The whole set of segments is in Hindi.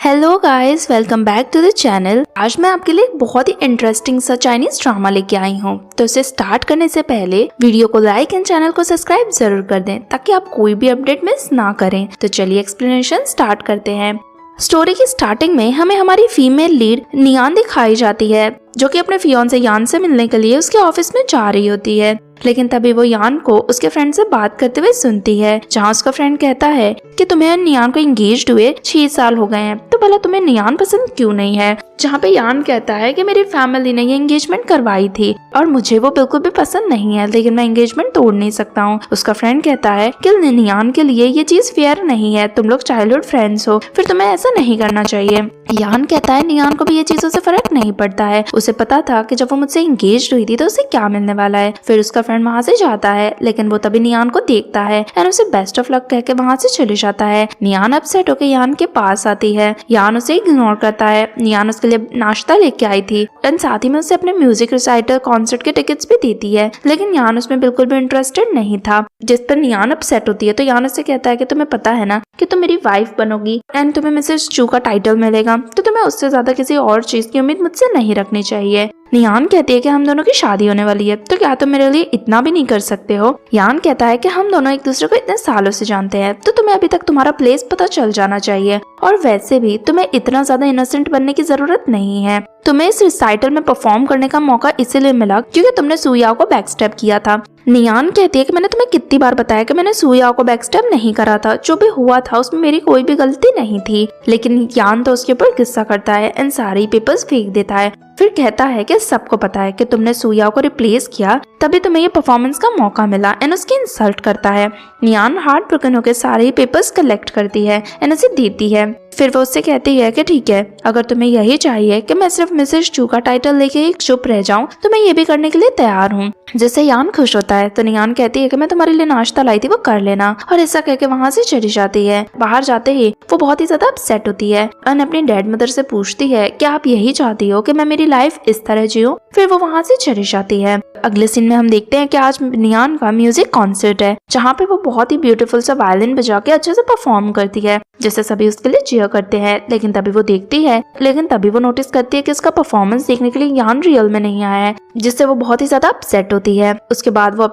Hello guys, welcome back to the channel. आज मैं आपके लिए एक बहुत ही इंटरेस्टिंग सा चाइनीज ड्रामा लेके आई हूँ। तो इसे स्टार्ट करने से पहले वीडियो को लाइक एंड चैनल को सब्सक्राइब जरूर कर दें ताकि आप कोई भी अपडेट मिस ना करें। तो चलिए एक्सप्लेनेशन स्टार्ट करते हैं। स्टोरी की स्टार्टिंग में हमें हमारी फीमेल लीड नियान दिखाई जाती है, जो कि अपने फियांसे यान से मिलने के लिए उसके ऑफिस में जा रही होती है। लेकिन तभी वो यान को उसके फ्रेंड से बात करते हुए सुनती है, जहाँ उसका फ्रेंड कहता है कि तुम्हें नियान को एंगेज्ड हुए 6 साल हो गए हैं, तो भला तुम्हें नियान पसंद क्यों नहीं है। जहाँ पे यान कहता है कि मेरी फैमिली ने ये एंगेजमेंट करवाई थी और मुझे वो बिल्कुल भी पसंद नहीं है, लेकिन मैं एंगेजमेंट तोड़ नहीं सकता हूँ। उसका फ्रेंड कहता है कि नियान के लिए ये चीज फेयर नहीं है, तुम लोग चाइल्डहुड फ्रेंड्स हो, फिर तुम्हें ऐसा नहीं करना चाहिए। यान कहता है नियान को भी ये चीजों से फर्क नहीं पड़ता है, उसे पता था कि जब वो मुझसे एंगेज हुई थी तो उसे क्या मिलने वाला है। फिर उसका फ्रेंड वहाँ से जाता है, लेकिन वो तभी नियान को देखता है एंड उसे बेस्ट ऑफ लक कह के वहाँ से चले जाता है। नियान अपसेट होकर यान के पास आती है। यान उसे इग्नोर करता है। नियान उसके लिए नाश्ता लेके आई थी एंड साथ ही में उसे अपने म्यूजिक रिसाइटल कॉन्सर्ट के टिकट्स भी देती है, लेकिन यान उसमें बिल्कुल भी इंटरेस्टेड नहीं था। जिस पर नियान अपसेट होती है तो यान उससे कहता है कि तुम्हें पता है ना कि तुम मेरी वाइफ बनोगी एंड तुम्हें मिसेस चू का टाइटल मिलेगा, तो तुम्हें उससे ज्यादा किसी और चीज की उम्मीद मुझसे नहीं रखनी चाहिए। नियान कहती है कि हम दोनों की शादी होने वाली है, तो क्या तुम मेरे लिए इतना भी नहीं कर सकते हो। यान कहता है कि हम दोनों एक दूसरे को इतने सालों से जानते हैं, तो तुम्हें अभी तक तुम्हारा प्लेस पता चल जाना चाहिए, और वैसे भी तुम्हें इतना ज्यादा इनोसेंट बनने की जरूरत नहीं है। तुम्हें इस रिसाइटल में परफॉर्म करने का मौका इसीलिए मिला क्योंकि तुमने सुयाओ को बैकस्टेप किया था। नियान कहती है कि मैंने तुम्हें कितनी बार बताया कि मैंने सुयाओ को बैकस्टेप नहीं करा था, जो भी हुआ था उसमें मेरी कोई भी गलती नहीं थी। लेकिन यान तो उसके ऊपर गुस्सा करता है एंड सारे पेपर्स फेंक देता है। फिर कहता है कि सबको पता है कि तुमने सुयाओ को रिप्लेस किया, तभी तुम्हें ये परफॉर्मेंस का मौका मिला, एंड उसकी इंसल्ट करता है। नियान हार्ट ब्रोकन होकर सारे पेपर्स कलेक्ट करती है एंड उसे देती है। फिर वो उससे कहती है कि ठीक है, अगर तुम्हें यही चाहिए कि मैं सिर्फ मिसेस चू का टाइटल लेके एक चुप रह जाऊं, तो मैं ये भी करने के लिए तैयार हूँ। जिससे यान खुश होता है। तो नियान कहती है कि मैं तुम्हारे लिए नाश्ता लाई थी, वो कर लेना, और ऐसा कह के वहाँ से चली जाती है। बाहर जाते ही वो बहुत ही ज्यादा अपसेट होती है और अपनी डैड मदर से पूछती है कि आप यही चाहती हो कि मैं मेरी लाइफ इस तरह जीऊं। फिर वो वहाँ से चली जाती है। अगले सीन में हम देखते हैं कि आज नियान का म्यूजिक कॉन्सर्ट है, जहाँ पे वो बहुत ही ब्यूटीफुल सा वायलिन बजा के अच्छे से परफॉर्म करती है, जिससे सभी उसके लिए चीयर करते हैं। लेकिन तभी वो नोटिस करती है कि उसका परफॉर्मेंस देखने के लिए यान रियल में नहीं आया है, जिससे वो बहुत ही ज्यादा अपसेट होती है। उसके बाद वो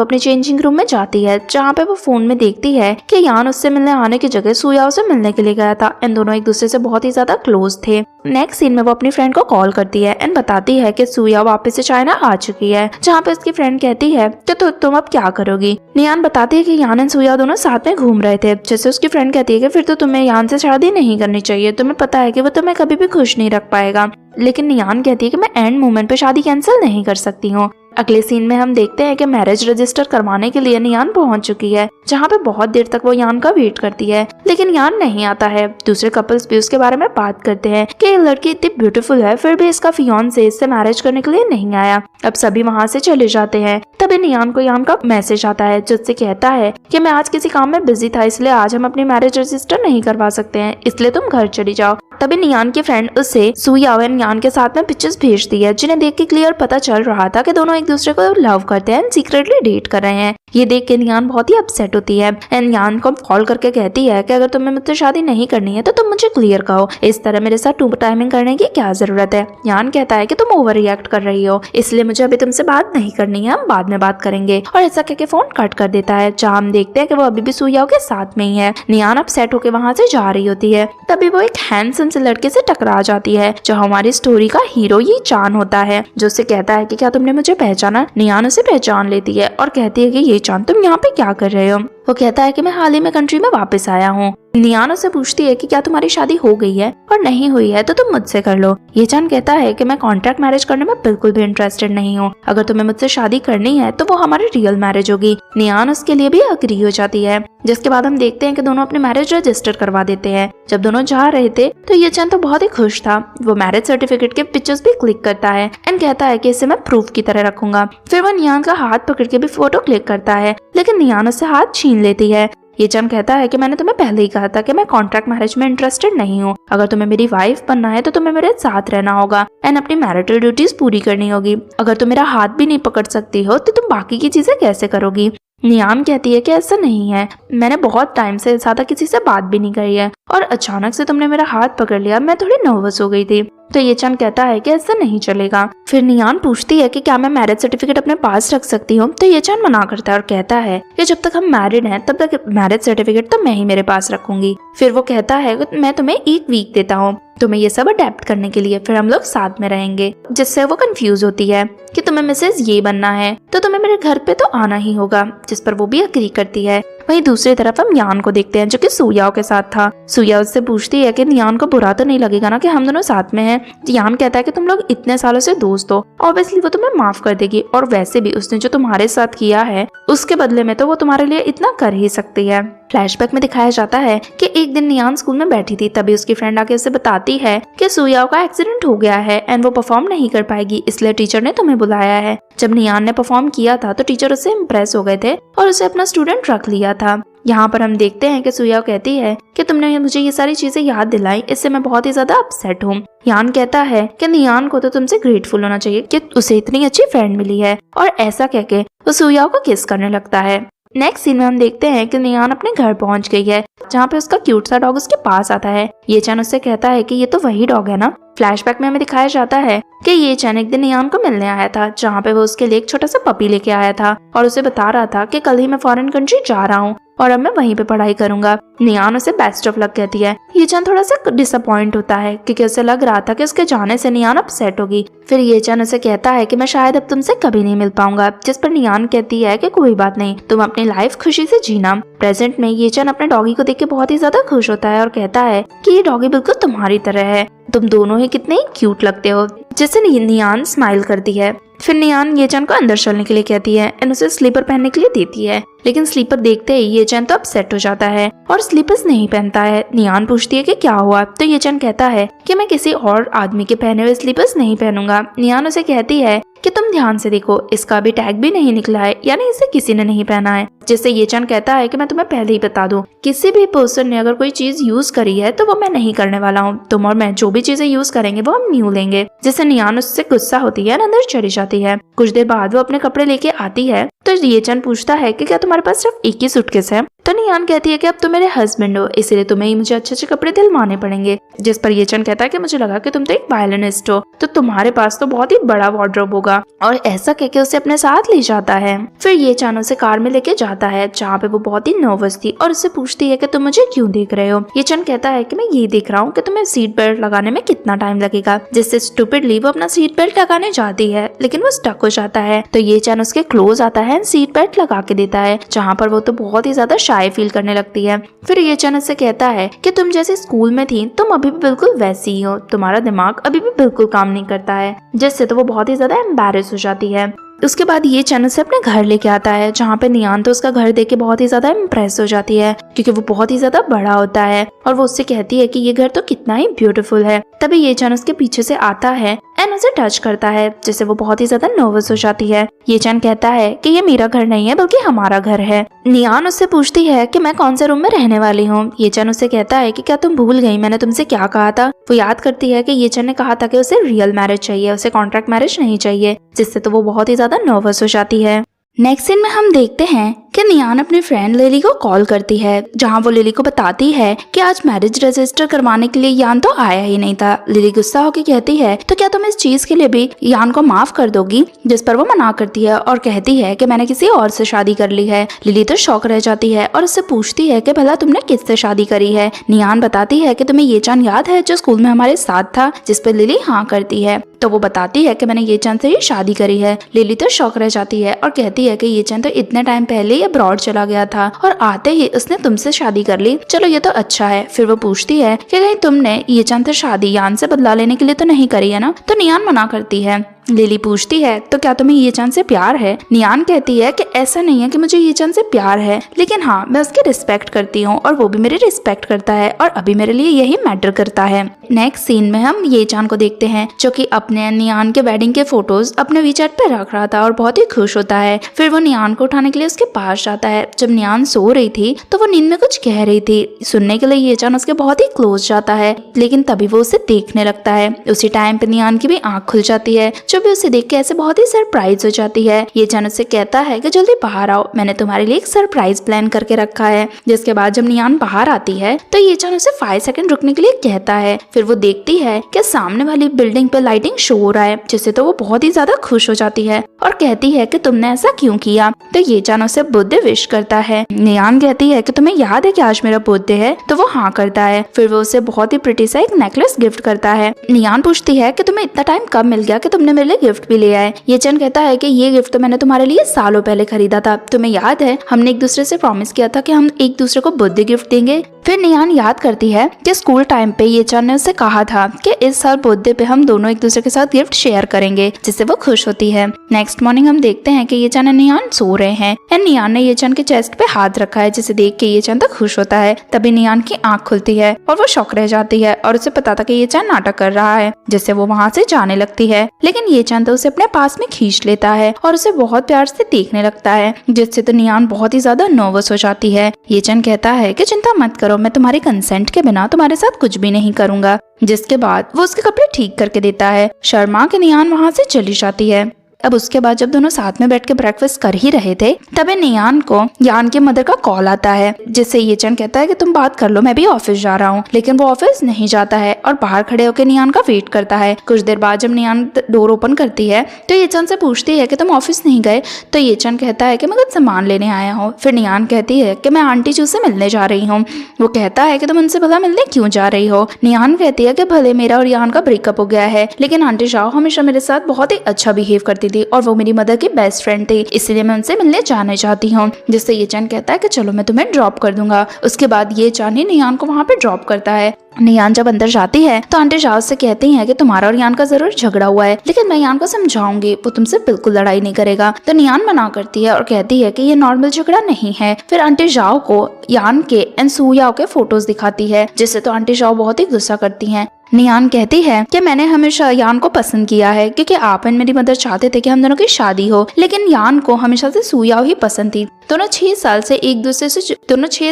अपने चेंजिंग रूम में जाती है, जहाँ पे वो फोन में देखती है कि यान उससे मिलने आने की जगह सुयाओ से मिलने के लिए गया था एंड दोनों एक दूसरे से बहुत ही ज्यादा क्लोज थे। नेक्स्ट सीन में वो अपनी फ्रेंड को कॉल करती है एंड बताती है कि सुया वापस से चाइना आ चुकी है, जहाँ पे उसकी फ्रेंड कहती है कि तुम अब क्या करोगी। नियान बताती है कि यान एंड सुया दोनों साथ में घूम रहे थे, जैसे उसकी फ्रेंड कहती है कि फिर तो तुम्हें यान से शादी नहीं करनी चाहिए, तुम्हें पता है कि वो तुम्हें कभी भी खुश नहीं रख पाएगा। लेकिन नियान कहती है कि मैं एंड मोमेंट पे शादी कैंसिल नहीं कर सकती हूँ। अगले सीन में हम देखते हैं कि मैरिज रजिस्टर करवाने के लिए नियान पहुंच चुकी है, जहाँ पे बहुत देर तक वो यान का वेट करती है, लेकिन यान नहीं आता है। दूसरे कपल्स भी उसके बारे में बात करते हैं कि ये लड़की इतनी ब्यूटीफुल है, फिर भी इसका फियांसे इससे मैरिज करने के लिए नहीं आया। अब सभी वहाँ से चले जाते हैं। तभी नियान को यान का मैसेज आता है, जिससे कहता है कि मैं आज किसी काम में बिजी था, इसलिए आज हम अपनी मैरिज रजिस्टर नहीं करवा सकते हैं, इसलिए तुम घर चली जाओ। तभी नियान की फ्रेंड उसे सुयाओ एंड यान के साथ में पिक्चर्स भेजती है, जिन्हें देख के क्लियर पता चल रहा था कि दोनों एक दूसरे को लव करते हैं, सीक्रेटली डेट कर रहे हैं। ये देख के नियान बहुत ही अपसेट होती है एंड यान को कॉल करके कहती है कि अगर तुम्हें मुझसे शादी नहीं करनी है तो तुम मुझे क्लियर कहो, इस तरह मेरे साथ टू टाइमिंग करने की क्या जरूरत है। यान कहता है कि तुम ओवर रिएक्ट कर रही हो, इसलिए मुझे अभी तुमसे बात नहीं करनी है, हम बाद में बात करेंगे, और ऐसा कहके फोन कट कर देता है। जहाँ हम देखते हैं कि वो अभी भी सुयाओ के साथ में ही है। नियान अपसेट होकर वहाँ से जा रही होती है। तभी वो एक हैंडसम से लड़के से टकरा जाती है, जो हमारी स्टोरी का हीरो ये चान होता है, जो उससे कहता है कि क्या तुमने मुझे पहचाना। नियान उसे पहचान लेती है और कहती है कि ये चान तुम यहाँ पे क्या कर रहे हो। वो कहता है कि मैं हाल ही में कंट्री में वापस आया हूँ। नियान उससे पूछती है कि क्या तुम्हारी शादी हो गई है, और नहीं हुई है तो तुम मुझसे कर लो। ये चान कहता है कि मैं कॉन्ट्रैक्ट मैरिज करने में बिल्कुल भी इंटरेस्टेड नहीं हूँ, अगर तुम्हें मुझसे शादी करनी है तो वो हमारी रियल मैरिज होगी। नियान उसके लिए भी अग्री हो जाती है, जिसके बाद हम देखते हैं कि दोनों अपने मैरिज रजिस्टर करवा देते हैं। जब दोनों जा रहे थे तो ये चान तो बहुत ही खुश था। वो मैरिज सर्टिफिकेट के पिक्चर्स भी क्लिक करता है एंड कहता है कि इसे मैं प्रूफ की तरह रखूंगा। फिर वो नियान का हाथ पकड़ के भी फोटो क्लिक करता है, लेकिन नियान उससे हाथ छीन लेती है। ये चान कहता है कि मैंने तुम्हें पहले ही कहा था कि मैं कॉन्ट्रैक्ट मैरिज में इंटरेस्टेड नहीं हूँ, अगर तुम्हें मेरी वाइफ बनना है तो तुम्हें मेरे साथ रहना होगा एंड अपनी मैरिटल ड्यूटीज पूरी करनी होगी। अगर तुम मेरा हाथ भी नहीं पकड़ सकती हो तो तुम बाकी की चीजें कैसे करोगी। नियान कहती है कि ऐसा नहीं है, मैंने बहुत टाइम से ज्यादा किसी से बात भी नहीं करी है और अचानक से तुमने मेरा हाथ पकड़ लिया, मैं थोड़ी नर्वस हो गई थी। तो ये चान कहता है कि ऐसा नहीं चलेगा। फिर नियान पूछती है कि क्या मैं मैरिज सर्टिफिकेट अपने पास रख सकती हूँ। तो ये चान मना करता है और कहता है कि जब तक हम मैरिड हैं तब तक मैरिज सर्टिफिकेट तो मैं ही मेरे पास रखूंगी। फिर वो कहता है कि मैं तुम्हें 1 वीक देता हूँ तुम्हें ये सब अडेप्ट करने के लिए, फिर हम लोग साथ में रहेंगे। जिससे वो कंफ्यूज होती है कि तुम्हें मिसेज ये बनना है तो तुम्हें मेरे घर पे तो आना ही होगा, जिस पर वो भी अग्री करती है। वहीं दूसरी तरफ हम यान को देखते हैं जो कि सुयाओ के साथ था। सुया उससे पूछती है कि यान को बुरा तो नहीं लगेगा ना कि हम दोनों साथ में हैं। यान कहता है कि तुम लोग इतने सालों से दोस्त हो, ऑब्वियसली वो तुम्हें माफ कर देगी और वैसे भी उसने जो तुम्हारे साथ किया है उसके बदले में तो वो तुम्हारे लिए इतना कर ही सकती है। फ्लैशबैक में दिखाया जाता है कि एक दिन नियान स्कूल में बैठी थी, तभी उसकी फ्रेंड आके उसे बताती है कि सुयाओ का एक्सीडेंट हो गया है एंड वो परफॉर्म नहीं कर पाएगी, इसलिए टीचर ने तुम्हें बुलाया है। जब नियान ने परफॉर्म किया था तो टीचर उससे इम्प्रेस हो गए थे और उसे अपना स्टूडेंट रख लिया था। यहाँ पर हम देखते हैं कि सुयाओ कहती है कि तुमने मुझे ये सारी चीजें याद दिलाई, इससे मैं बहुत ही ज्यादा अपसेट हूँ। यान कहता है कि नियान को तो तुमसे ग्रेटफुल होना चाहिए कि उसे इतनी अच्छी फ्रेंड मिली है, और ऐसा कह के वो सुयाओ को किस करने लगता है। नेक्स्ट सीन में हम देखते हैं कि नियान अपने घर पहुंच गई है, जहाँ पे उसका क्यूट सा डॉग उसके पास आता है। ये चैन उससे कहता है कि ये तो वही डॉग है ना। फ्लैशबैक में हमें दिखाया जाता है कि ये चैन एक दिन नियान को मिलने आया था, जहाँ पे वो उसके लिए एक छोटा सा पपी लेके आया था और उसे बता रहा था कि कल ही मैं फॉरेन कंट्री जा रहा हूँ और अब मैं वहीं पे पढ़ाई करूंगा। नियान उसे बेस्ट ऑफ लक कहती है। ये चैन थोड़ा सा डिसअपॉइंट होता है क्योंकि उसे लग रहा था कि उसके जाने से नियान अपसेट होगी। फिर ये चैन उसे कहता है कि मैं शायद अब तुमसे कभी नहीं मिल पाऊंगा, जिस पर नियान कहती है कि कोई बात नहीं, तुम अपनी लाइफ खुशी से जीना। प्रेजेंट में ये चैन अपने डॉगी को देख के बहुत ही ज्यादा खुश होता है और कहता है कि ये डॉगी बिल्कुल तुम्हारी तरह है, तुम दोनों ही कितने क्यूट लगते हो, जिससे नियान स्माइल करती है। फिर नियान ये चैन को अंदर चलने के लिए कहती है एंड उसे स्लीपर पहनने के लिए देती है, लेकिन स्लीपर देखते ही ये चैन तो अपसेट हो जाता है और स्लीपर्स नहीं पहनता है। नियान पूछती है कि क्या हुआ, तो ये चैन कहता है कि मैं किसी और आदमी के पहने हुए स्लीपर्स नहीं पहनूंगा। नियान उसे कहती है कि तुम ध्यान से देखो, इसका अभी टैग भी नहीं निकला है, यानी इसे किसी ने नहीं पहना है। जिससे ये चैन कहता है कि मैं तुम्हें पहले ही बता दूं, किसी भी पर्सन ने अगर कोई चीज यूज करी है तो वो मैं नहीं करने वाला हूँ, तुम और मैं जो भी चीजें यूज करेंगे वो हम न्यू लेंगे। जिससे नियान उससे गुस्सा होती है और अंदर चली जाती है। कुछ देर बाद वो अपने कपड़े लेके आती है तो ये चैन पूछता है कि क्या तुम्हारे पास सिर्फ एक ही सूटकेस है। तो नियान कहती है कि अब तुम मेरे हस्बैंड हो, इसलिए तुम्हें ही मुझे अच्छे अच्छे कपड़े दिलवाने पड़ेंगे। जिस पर ये चैन कहता है कि मुझे लगा कि तुम तो एक वायलिनिस्ट हो, तो तुम्हारे पास तो बहुत ही बड़ा वार्डरोब होगा, और ऐसा कह के उसे अपने साथ ले जाता है। फिर ये चैन उसे कार में लेके जाता है जहाँ पे वो बहुत ही नर्वस थी और उससे पूछती है कि तुम मुझे क्यों देख रहे हो। ये चैन कहता है कि मैं ये देख रहा हूँ कि तुम्हें सीट बेल्ट लगाने में कितना टाइम लगेगा। जिससे स्टूपिडली वो अपना सीट बेल्ट लगाने जाती है लेकिन वो स्टक हो जाता है। तो ये चैन उसके क्लोज आता है, सीट बेल्ट लगा के देता है, जहाँ पर वो तो बहुत ही ज्यादा शाय फील करने लगती है। फिर ये चैन उससे कहता है कि तुम जैसे स्कूल में थी तुम अभी भी बिल्कुल वैसी ही हो, तुम्हारा दिमाग अभी भी बिल्कुल काम नहीं करता है। जिससे तो वो बहुत ही ज्यादा एम्बैरेस हो जाती है। उसके बाद ये चैन उसे अपने घर लेके आता है, जहाँ पे नियान तो उसका घर देख के बहुत ही ज्यादा इम्प्रेस हो जाती है क्योंकि वो बहुत ही ज्यादा बड़ा होता है, और वो उससे कहती है कि ये घर तो कितना ही ब्यूटीफुल है। तभी ये चैन उसके पीछे से आता है एंड उसे टच करता है, जिससे वो बहुत ही ज्यादा नर्वस हो जाती है। ये चैन कहता है कि ये मेरा घर नहीं है बल्कि हमारा घर है। नियान उससे पूछती है कि मैं कौन से रूम में रहने वाली हूँ। ये चैन उससे कहता है कि क्या तुम भूल गई मैंने तुमसे क्या कहा था। वो याद करती है कि ये चैन ने कहा था कि उसे रियल मैरिज चाहिए, उसे कॉन्ट्रैक्ट मैरिज नहीं चाहिए, जिससे तो वो बहुत ही ज्यादा नर्वस हो जाती है। नेक्स्ट सीन में हम देखते हैं कि नियान अपनी फ्रेंड लिली को कॉल करती है, जहां वो लिली को बताती है कि आज मैरिज रजिस्टर करवाने के लिए यान तो आया ही नहीं था। लिली गुस्सा होकर कहती है तो क्या तुम इस चीज के लिए भी यान को माफ कर दोगी, जिस पर वो मना करती है और कहती है कि मैंने किसी और से शादी कर ली है। लिली तो शौक रह जाती है और उससे पूछती है कि भला तुमने किससे शादी करी है। नियान बताती है कि तुम्हें ये चांद याद है जो स्कूल में हमारे साथ था, जिस पर लिली हाँ करती है। तो वो बताती है कि मैंने ये चांद से ही शादी करी है। लिली तो शौक रह जाती है और कहती है कि ये चांद तो इतने टाइम पहले ही अब्रॉड चला गया था और आते ही उसने तुमसे शादी कर ली, चलो ये तो अच्छा है। फिर वो पूछती है कि कहीं तुमने ये चांद से शादी यान से बदला लेने के लिए तो नहीं करी है ना। तो नियान मना करती है। लिली पूछती है तो क्या तुम्हें ये चांद से प्यार है। नियान कहती है कि ऐसा नहीं है कि मुझे ये चांद से प्यार है, लेकिन हाँ मैं उसकी रिस्पेक्ट करती हूँ और वो भी मेरी रिस्पेक्ट करता है और अभी मेरे लिए यही मैटर करता है। नेक्स्ट सीन में हम ये चांद को देखते हैं जो कि अपने नियान के वेडिंग के फोटोज अपने वीचैट पे रख रहा था और बहुत ही खुश होता है। फिर वो नियान को उठाने के लिए उसके पास जाता है। जब नियान सो रही थी तो वो नींद में कुछ कह रही थी, सुनने के लिए ये चांद उसके बहुत ही क्लोज जाता है, लेकिन तभी वो उसे देखने लगता है। उसी टाइम पे नियान की भी आंख खुल जाती है जो भी उसे देख के ऐसे बहुत ही सरप्राइज हो जाती है। ये चन उससे कहता है कि जल्दी बाहर आओ, मैंने तुम्हारे लिए एक सरप्राइज प्लान करके रखा है। जिसके बाद जब नियान बाहर आती है तो ये चन उसे 5 सेकंड रुकने के लिए कहता है। फिर वो देखती है कि सामने वाली बिल्डिंग पे लाइटिंग शो हो रहा है, जिससे तो वो बहुत ही ज्यादा खुश हो जाती है और कहती है कि तुमने ऐसा क्यों किया। तो ये चन उसे बर्थडे विश करता है। नियान कहती है कि तुम्हें याद है कि आज मेरा बर्थडे है, तो वो हाँ करता है। फिर वो उसे बहुत ही प्रिटी सा एक नेकलेस गिफ्ट करता है। नियान पूछती है कि तुम्हें इतना टाइम कब मिल गया कि तुमने मेरे लिए गिफ्ट भी ले आए। ये चन कहता है कि ये गिफ्ट तो मैंने तुम्हारे लिए सालों पहले खरीदा था, तुम्हें याद है हमने एक दूसरे से प्रॉमिस किया था कि हम एक दूसरे को बर्थडे गिफ्ट देंगे। फिर नियान याद करती है कि स्कूल टाइम पे ये चन ने उससे कहा था कि इस साल बर्थडे पे हम दोनों एक दूसरे के साथ गिफ्ट शेयर करेंगे, जिससे वो खुश होती है। नेक्स्ट मॉर्निंग हम देखते हैं कि ये चन और नियान सो रहे हैं एंड नियान ने ये चन के चेस्ट पे हाथ रखा है, जिसे देख के ये चन तो खुश होता है। तभी नियान की आंख खुलती है और वो शॉक रह जाती है और उसे पता था कि ये चन नाटक कर रहा है, जिससे वो वहाँ से जाने लगती है। लेकिन ये चन तो उसे अपने पास में खींच लेता है और उसे बहुत प्यार से देखने लगता है, जिससे तो नियान बहुत ही ज्यादा नर्वस हो जाती है। ये चन कहता है कि चिंता मत करो, मैं तुम्हारी कंसेंट के बिना तुम्हारे साथ कुछ भी नहीं करूंगा। जिसके बाद वो उसके कपड़े ठीक करके देता है। शर्मा के नियान वहाँ से चली जाती है। अब उसके बाद जब दोनों साथ में बैठ के ब्रेकफास्ट कर ही रहे थे, तभी नियान को यान के मदर का कॉल आता है, जिससे ये चन कहता है कि तुम बात कर लो, मैं भी ऑफिस जा रहा हूँ। लेकिन वो ऑफिस नहीं जाता है और बाहर खड़े होकर नियान का वेट करता है। कुछ देर बाद जब नियान डोर ओपन करती है तो ये चन से पूछती है कि तुम ऑफिस नहीं गए। तो ये चन कहता है कि मैं कुछ सामान लेने आया हूँ। फिर नियान कहती है कि मैं आंटी जी से मिलने जा रही हूँ। वो कहता है कि तुम उनसे भला मिलने क्यों जा रही हो। नियान कहती है कि भले मेरा और यान का ब्रेकअप हो गया है, लेकिन आंटी जाओ हमेशा मेरे साथ बहुत ही अच्छा बिहेव करती थी और वो मेरी मदर की बेस्ट फ्रेंड थी, इसलिए मैं उनसे मिलने जाना चाहती हूँ। जिससे ये चन कहता है कि चलो मैं तुम्हें ड्रॉप कर दूंगा। उसके बाद ये चन ही नियान को वहाँ पे ड्रॉप करता है। नियान जब अंदर जाती है तो आंटी जाओ से कहती है कि तुम्हारा और यान का जरूर झगड़ा हुआ है, लेकिन मैं यान को समझाऊंगी, वो तुमसे बिल्कुल लड़ाई नहीं करेगा। तो नियान मना करती है और कहती है कि ये नॉर्मल झगड़ा नहीं है। फिर आंटी जाओ को यान के एंड सूयाओ के फोटोज दिखाती है, जिससे तो आंटी जाओ बहुत ही गुस्सा करती है। नियान कहती है कि मैंने हमेशा यान को पसंद किया है क्योंकि आप एंड मेरी मदर चाहते थे कि हम दोनों की शादी हो, लेकिन यान को हमेशा से सूयाओ ही पसंद थी। दोनों 6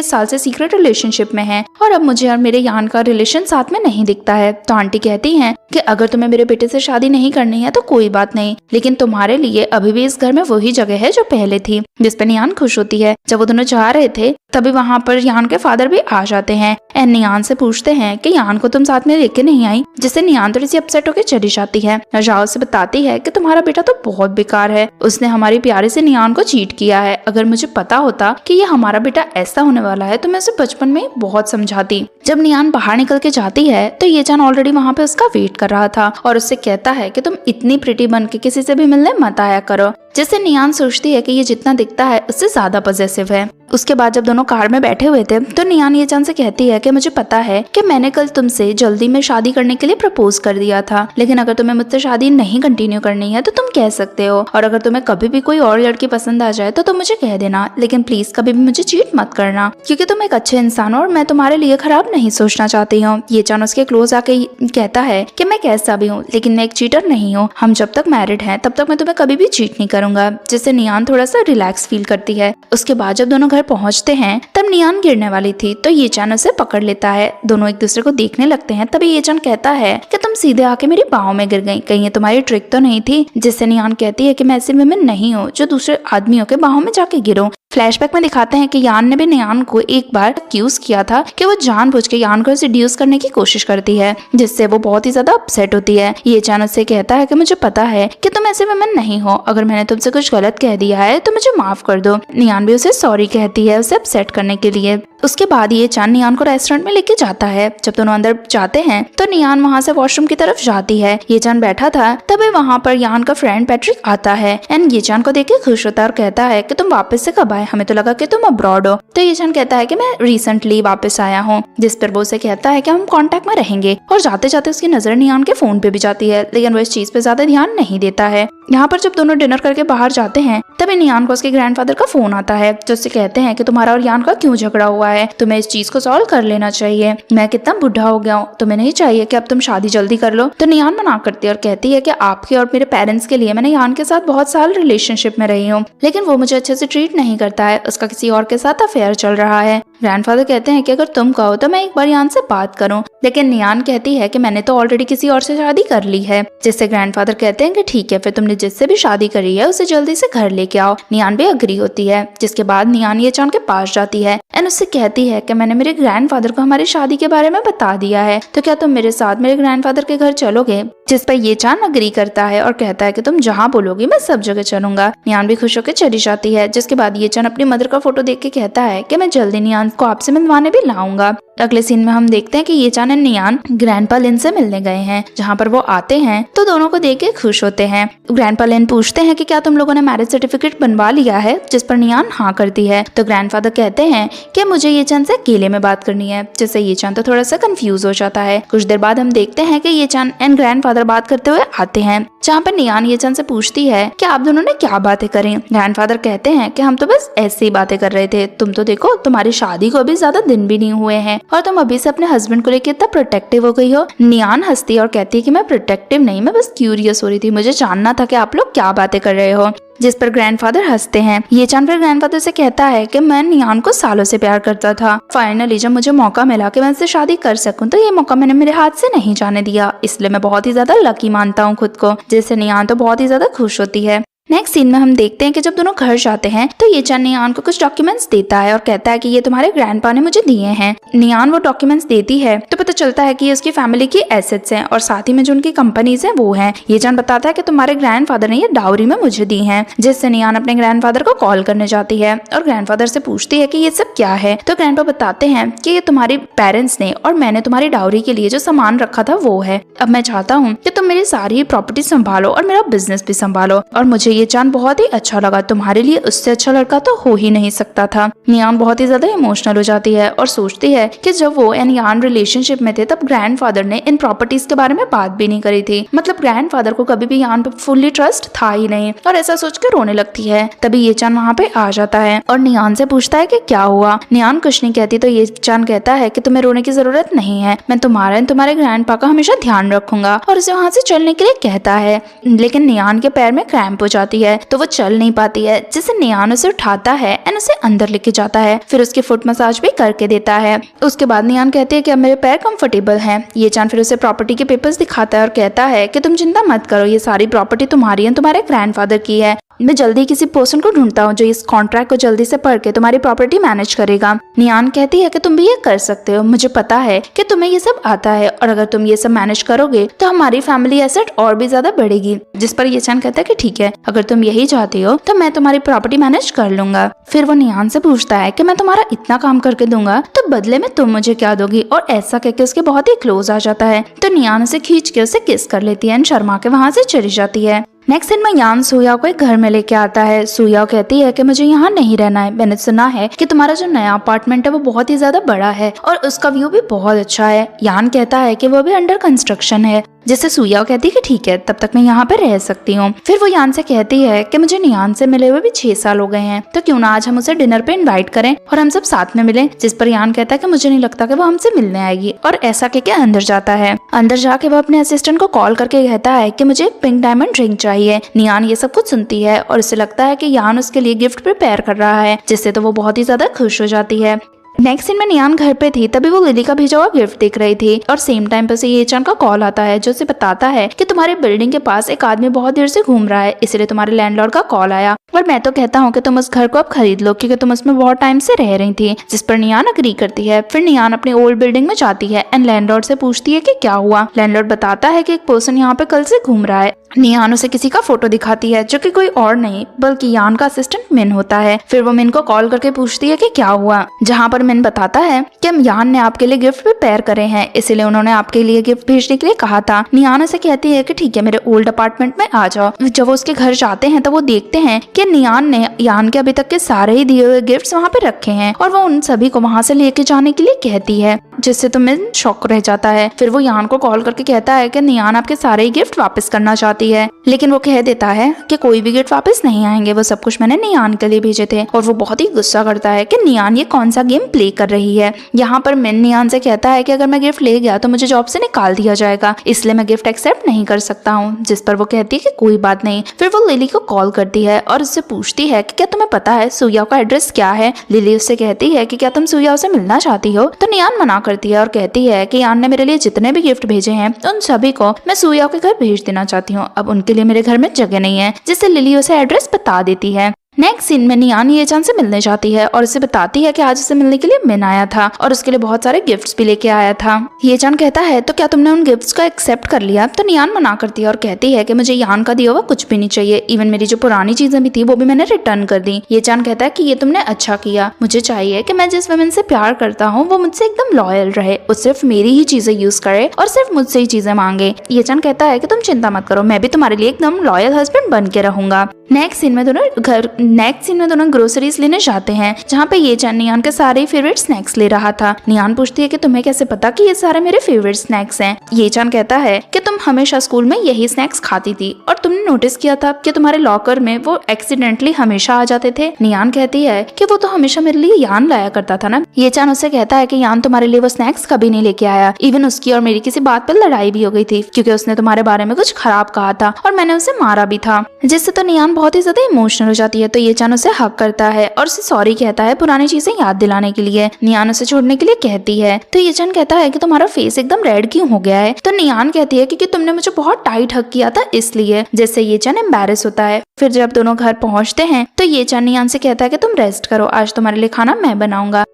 साल से सीक्रेट रिलेशनशिप में हैं और अब मुझे और मेरे यान का रिलेशन साथ में नहीं दिखता है। तो आंटी कहती हैं कि अगर तुम्हें मेरे बेटे से शादी नहीं करनी है तो कोई बात नहीं, लेकिन तुम्हारे लिए अभी भी इस घर में वही जगह है जो पहले थी। जिस पे नियान खुश होती है। जब वो दोनों जा रहे थे तभी वहाँ पर यान के फादर भी आ जाते हैं एंड नियान से पूछते हैं कि यान को तुम साथ में लेके नहीं आई, जिससे नियान थोड़ी सी अपसेट होकर चली जाती है। जाओ से बताती है कि तुम्हारा बेटा तो बहुत बेकार है, उसने हमारी प्यारे से नियान को चीट किया है। अगर मुझे पता होता कि ये हमारा बेटा ऐसा होने वाला है तो मैं उसे बचपन में बहुत समझाती। जब नियान बाहर निकल के जाती है तो ये जान ऑलरेडी वहाँ पे उसका वेट कर रहा था और उससे कहता है कि तुम इतनी प्रिटी बन के किसी से भी मिलने मत आया करो, जिससे नियान सोचती है कि ये जितना दिखता है उससे ज्यादा पॉसेसिव है। उसके बाद जब दोनों कार में बैठे हुए थे तो नियान ये जान से कहती है कि मुझे पता है कि मैंने कल तुमसे जल्दी में शादी करने के लिए प्रपोज कर दिया था, लेकिन अगर तुम्हें मुझसे शादी नहीं कंटिन्यू करनी है तो तुम कह सकते हो, और अगर तुम्हें कभी भी कोई और लड़की पसंद आ जाए तो तुम मुझे कह देना, लेकिन प्लीज कभी भी मुझे चीट मत करना, क्योंकि तुम एक अच्छे इंसान हो और मैं तुम्हारे लिए खराब नहीं सोचना चाहती हूँ। ये जान उसके क्लोज आके कहता है कि मैं कैसा भी हूँ लेकिन मैं एक चीटर नहीं हूँ, हम जब तक मैरिड हैं तब तक मैं तुम्हें कभी भी चीट नहीं करूंगा, जिससे नियान थोड़ा सा रिलैक्स फील करती है। उसके बाद जब दोनों घर पहुंचते हैं तब नियान गिरने वाली थी तो ये चान उसे पकड़ लेता है। दोनों एक दूसरे को देखने लगते हैं। तभी ये चान कहता है कि तुम सीधे आके मेरी बाहों में गिर गई, कहीं ये तुम्हारी ट्रिक तो नहीं थी, जिससे नियान कहती है कि मैं ऐसी वुमेन नहीं हूँ जो दूसरे आदमियों के बाहों में जाके गिरो। फ्लैशबैक में दिखाते हैं कि यान ने भी नियान को एक बार एक्यूज किया था कि वो जानबूझ के यान को सेड्यूस करने की कोशिश करती है, जिससे वो बहुत ही ज्यादा अपसेट होती है। ये चान उससे कहता है कि मुझे पता है कि तुम ऐसे वुमेन नहीं हो, अगर मैंने तुमसे कुछ गलत कह दिया है तो मुझे माफ कर दो। नियान भी उसे सॉरी कहती है उसे अपसेट करने के लिए। उसके बाद ये चान नियान को रेस्टोरेंट में लेके जाता है। जब दोनों अंदर जाते हैं तो नियान वहाँ से वॉशरूम की तरफ जाती है। ये चान बैठा था तभी वहाँ पर यान का फ्रेंड पैट्रिक आता है एंड ये चान को देख के खुश होता है और कहता है कि तुम वापस से कब आए, हमें तो लगा कि तुम अब्रॉड हो। तो ये चान कहता है कि मैं रिसेंटली वापस आया हूँ, जिस पर वो उसे कहता है कि हम कांटेक्ट में रहेंगे। और जाते जाते उसकी नजर नियान के फोन पे भी जाती है, लेकिन वो इस चीज पे ज्यादा ध्यान नहीं देता है। यहाँ पर जब दोनों डिनर करके बाहर जाते हैं तभी नियान को उसके ग्रैंडफादर का फोन आता है, जो उससे कहते हैं कि तुम्हारा और यान का क्यों झगड़ा हुआ है, तुम्हें इस चीज को सॉल्व कर लेना चाहिए। मैं कितना बुढ़ा हो गया हूँ, तुम्हें नहीं चाहिए कि अब तुम शादी जल्दी जल्दी कर लो। तो नियान मना करती है और कहती है कि आपके और मेरे पेरेंट्स के लिए मैंने यान के साथ बहुत साल रिलेशनशिप में रही हूँ, लेकिन वो मुझे अच्छे से ट्रीट नहीं करता है, उसका किसी और के साथ अफेयर चल रहा है। ग्रैंडफादर कहते हैं कि अगर तुम कहो तो मैं एक बार यान से बात करूं, लेकिन नियान कहती है कि मैंने तो ऑलरेडी किसी और से शादी कर ली है। जिससे ग्रैंडफादर कहते हैं कि ठीक है, फिर तुमने जिससे भी शादी करी है उसे जल्दी से घर लेके आओ। नियान भी अग्री होती है। जिसके बाद नियान ये चान के पास जाती है एंड उससे कहती है कि मैंने मेरे ग्रैंडफादर को हमारी शादी के बारे में बता दिया है, तो क्या तुम मेरे साथ मेरे ग्रैंडफादर के घर चलोगे? जिस पर ये चान अग्री करता है और कहता है कि तुम जहाँ बोलोगी मैं सब जगह चलूंगा। नियान भी खुश होकर चली जाती है। जिसके बाद ये चान अपनी मदर का फोटो देख के कहता है कि मैं जल्दी नियान को आपसे मिलवाने भी लाऊंगा। अगले सीन में हम देखते हैं कि ये चान एंड नियान ग्रैंडपा लिन से मिलने गए हैं, जहाँ पर वो आते हैं तो दोनों को देख के खुश होते हैं। ग्रैंडपा लिन पूछते हैं कि क्या तुम लोगों ने मैरिज सर्टिफिकेट बनवा लिया है, जिस पर नियान हाँ करती है। तो ग्रैंडफादर कहते हैं कि मुझे ये चान से अकेले में बात करनी है, जिससे ये चान तो थोड़ा सा कंफ्यूज हो जाता है। कुछ देर बाद हम देखते हैं कि ये चान एंड ग्रैंडफादर बात करते हुए आते हैं, जहाँ पर नियान ये चान से पूछती है कि आप दोनों ने क्या बातें करी। ग्रैंडफादर कहते हैं कि हम तो बस ऐसे ही बातें कर रहे थे, तुम तो देखो तुम्हारी शादी को अभी ज्यादा दिन भी नहीं हुए हैं और तुम अभी से अपने हस्बैंड को लेकर इतना प्रोटेक्टिव हो गई हो। नियान हंसती है और कहती है कि मैं प्रोटेक्टिव नहीं, मैं बस क्यूरियस हो रही थी, मुझे जानना था कि आप लोग क्या बातें कर रहे हो। जिस पर ग्रैंडफादर हंसते हैं। ये चान फिर ग्रैंडफादर से कहता है कि मैं नियान को सालों से प्यार करता था, फाइनली जब मुझे मौका मिला कि मैं उससे शादी कर सकूं तो ये मौका मैंने मेरे हाथ से नहीं जाने दिया, इसलिए मैं बहुत ही ज्यादा लकी मानता हूँ खुद को। जिससे नियान तो बहुत ही ज्यादा खुश होती है। नेक्स्ट सीन में हम देखते हैं कि जब दोनों घर जाते हैं तो ये चान नियान को कुछ डॉक्यूमेंट्स देता है और कहता है कि ये तुम्हारे ग्रैंडपा ने मुझे दिए हैं। नियान वो डॉक्यूमेंट्स देती है तो पता चलता है कि ये उसकी फैमिली की एसेट्स हैं और साथ ही में जो उनकी कंपनीज हैं वो हैं। ये चान बताता है कि तुम्हारे ग्रैंडफादर ने ये डाउरी में मुझे दी है। जिससे नियान अपने ग्रैंडफादर को कॉल करने जाती है और ग्रैंडफादर से पूछती है कि ये सब क्या है। तो ग्रैंडपा बताते हैं कि ये तुम्हारे पेरेंट्स ने और मैंने तुम्हारी डाउरी के लिए जो सामान रखा था वो है। अब मैं चाहता हूँ कि तुम मेरी सारी प्रॉपर्टी संभालो और मेरा बिजनेस भी संभालो। और मुझे ये चान बहुत ही अच्छा लगा, तुम्हारे लिए उससे अच्छा लड़का तो हो ही नहीं सकता था। नियान बहुत ही ज्यादा इमोशनल हो जाती है और सोचती है कि जब वो एंड यान रिलेशनशिप में थे तब ग्रैंडफादर ने इन प्रॉपर्टीज के बारे में बात भी नहीं करी थी। मतलब ग्रैंडफादर को कभी भी यान पे फुल्ली ट्रस्ट था ही नहीं और ऐसा सोच कर रोने लगती है। तभी ये चान वहाँ पे आ जाता है और नियान से पूछता है कि क्या हुआ। नियान कुछ नहीं कहती तो ये चान कहता है कि तुम्हें रोने की जरूरत नहीं है, मैं तुम्हारा एंड तुम्हारे ग्रैंडपा का हमेशा ध्यान रखूंगा। और उसे वहाँ से चलने के लिए कहता है, लेकिन नियान के पैर में क्रैम्प हो जाती है तो वो चल नहीं पाती है। जिससे नियान उसे उठाता है एंड उसे अंदर लेके जाता है, फिर उसकी फुट मसाज भी करके देता है। उसके बाद नियान कहती है कि अब मेरे पैर कंफर्टेबल हैं। ये चान फिर उसे प्रॉपर्टी के पेपर्स दिखाता है और कहता है कि तुम चिंता मत करो, ये सारी प्रॉपर्टी तुम्हारी है, तुम्हारे ग्रैंडफादर की है। मैं जल्दी किसी पर्सन को ढूंढता हूँ जो इस कॉन्ट्रैक्ट को जल्दी से पढ़ के तुम्हारी प्रॉपर्टी मैनेज करेगा। नियान कहती है कि तुम भी ये कर सकते हो, मुझे पता है कि तुम्हें ये सब आता है और अगर तुम ये सब मैनेज करोगे तो हमारी फैमिली एसेट और भी ज्यादा बढ़ेगी। जिस पर ये चान कहता है कि ठीक है, अगर तुम यही चाहती हो तो मैं तुम्हारी प्रॉपर्टी मैनेज कर लूंगा। फिर वो नियान से पूछता है कि मैं तुम्हारा इतना काम करके दूंगा तो बदले में तुम मुझे क्या दोगी, और ऐसा कहकर उसके बहुत ही क्लोज आ जाता है। तो नियान उसे खींच के उसे किस कर लेती है एंड शर्मा के वहाँ से चली जाती है। नेक्स्ट दिन में यान सुयाओ को एक घर में लेके आता है। सुयाओ कहती है कि मुझे यहाँ नहीं रहना है, मैंने सुना है कि तुम्हारा जो नया अपार्टमेंट है वो बहुत ही ज्यादा बड़ा है और उसका व्यू भी बहुत अच्छा है। यान कहता है कि वो भी अंडर कंस्ट्रक्शन है। जिससे सुयाओ कहती है कि ठीक है, तब तक मैं यहाँ पे रह सकती हूँ। फिर वो यान से कहती है कि मुझे नियान से मिले हुए भी 6 साल हो गए हैं, तो क्यों ना आज हम उसे डिनर पे इनवाइट करें और हम सब साथ में मिलें। जिस पर यान कहता है कि मुझे नहीं लगता कि वो हमसे मिलने आएगी, और ऐसा कह के अंदर जाता है। अंदर जाके वो अपने असिस्टेंट को कॉल करके कहता है कि मुझे एक पिंक डायमंड रिंग चाहिए। नियान ये सब कुछ सुनती है और उसे लगता है कि यान उसके लिए गिफ्ट प्रिपेयर कर रहा है, जिससे तो वो बहुत ही ज्यादा खुश हो जाती है। नेक्स्ट सीन में नियान घर पे थी, तभी वो लिली का भेजा हुआ गिफ्ट देख रही थी और सेम टाइम पे से ये चान का कॉल आता है जो उसे बताता है कि तुम्हारी बिल्डिंग के पास एक आदमी बहुत देर से घूम रहा है, इसलिए तुम्हारे लैंडलॉर्ड का कॉल आया और मैं तो कहता हूँ कि तुम उस घर को अब खरीद लो क्योंकि तुम उसमें बहुत टाइम से रह रही थी। जिस पर नियान अग्री करती है। फिर नियान अपनी ओल्ड बिल्डिंग में जाती है एंड लैंडलॉर्ड से पूछती है कि क्या हुआ। लैंडलॉर्ड बताता है कि एक पर्सन यहाँ पे कल से घूम रहा है। नियान उसे किसी का फोटो दिखाती है जो कि कोई और नहीं बल्कि यान का असिस्टेंट मिन होता है। फिर वो मिन को कॉल करके पूछती है कि क्या हुआ, जहाँ पर मिन बताता है कि यान ने आपके लिए गिफ्ट प्रिपेयर करे हैं, इसलिए उन्होंने आपके लिए गिफ्ट भेजने के लिए कहा था। नियान उसे कहती है कि ठीक है, मेरे ओल्ड अपार्टमेंट में आ जाओ। जब वो उसके घर जाते हैं तो वो देखते हैं कि नियान ने यान के अभी तक के सारे ही दिए हुए गिफ्ट्स वहाँ पे रखे हैं और वो उन सभी को वहाँ से लेके जाने के लिए कहती है, जिससे तो मिन शॉक रह जाता है। फिर वो यान को कॉल करके कहता है कि नियान आपके सारे ही गिफ्ट वापस करना चाहती है, लेकिन वो कह देता है कि कोई भी गिफ्ट वापस नहीं आएंगे, वो सब कुछ मैंने नियान के लिए भेजे थे। और वो बहुत ही गुस्सा करता है कि नियान ये कौन सा गेम प्ले कर रही है। यहाँ पर मिन नियान से कहता है कि अगर मैं गिफ्ट ले गया तो मुझे जॉब से निकाल दिया जाएगा, इसलिए मैं गिफ्ट एक्सेप्ट नहीं कर सकता हूँ। जिस पर वो कहती है कि कोई बात नहीं। फिर वो लिली को कॉल करती है और उससे पूछती है कि क्या तुम्हें पता है सुयाओ का एड्रेस क्या है। लिली उससे कहती है कि क्या तुम सुयाओ से मिलना चाहती हो। तो नियान मना करती है और कहती है कि यान ने मेरे लिए जितने भी गिफ्ट भेजे हैं उन सभी को मैं सुयाओ के घर भेज देना चाहती हूँ। अब उनके लिए मेरे घर में जगह नहीं है, जिससे लिली उसे एड्रेस बता देती है। नेक्स्ट सीन में नियान येचान से मिलने जाती है और उसे बताती है कि आज उसे मिलने के लिए मिन आया था और उसके लिए बहुत सारे गिफ्ट्स भी लेके आया था। येचान कहता है तो क्या तुमने उन गिफ्ट्स को एक्सेप्ट कर लिया। तो नियान मना करती है और कहती है कि मुझे यान का दिया हुआ कुछ भी नहीं चाहिए, इवन मेरी जो पुरानी चीजें भी थी वो भी मैंने रिटर्न कर दी। येचान कहता है कि ये तुमने अच्छा किया, मुझे चाहिए कि मैं जिस वुमेन से प्यार करता हूँ वो मुझसे एकदम लॉयल रहे, वो सिर्फ मेरी ही चीजें यूज करे और सिर्फ मुझसे ही चीजें मांगे। येचान कहता है कि तुम चिंता मत करो, मैं भी तुम्हारे लिए एकदम लॉयल हस्बैंड बन के रहूंगा। नेक्स्ट सीन में दोनों ग्रोसरीज लेने जाते हैं, जहाँ पे येचान नियान के सारे फेवरेट स्नैक्स ले रहा था। नियान पूछती है कि तुम्हें कैसे पता कि ये सारे मेरे फेवरेट स्नैक्स हैं। येचान कहता है कि तुम हमेशा स्कूल में यही स्नैक्स खाती थी और तुमने नोटिस किया था कि तुम्हारे लॉकर में वो एक्सीडेंटली हमेशा आ जाते थे। नियान कहती है कि वो तो हमेशा मेरे लिए यान लाया करता था ना। येचान उससे कहता है कि यान तुम्हारे लिए वो स्नैक्स कभी नहीं लेके आया, इवन उसकी और मेरी किसी बात पर लड़ाई भी हो गई थी क्योंकि उसने तुम्हारे बारे में कुछ खराब कहा था और मैंने उसे मारा भी था, जिससे तो नियान बहुत ही ज्यादा इमोशनल हो जाती है। तो येचान उसे हक करता है और उसे सॉरी कहता है पुरानी चीजें याद दिलाने के लिए। नियान उसे छोड़ने के लिए कहती है तो येचान कहता है कि तुम्हारा फेस एकदम रेड क्यों हो गया है। तो नियान कहती है क्योंकि तुमने मुझे बहुत टाइट हक किया था इसलिए, जिससे येचान एम्बैरेस होता है। फिर जब दोनों घर पहुंचते हैं तो येचान नियान से कहता है कि तुम रेस्ट करो, आज तुम्हारे लिए खाना मैं बनाऊंगा।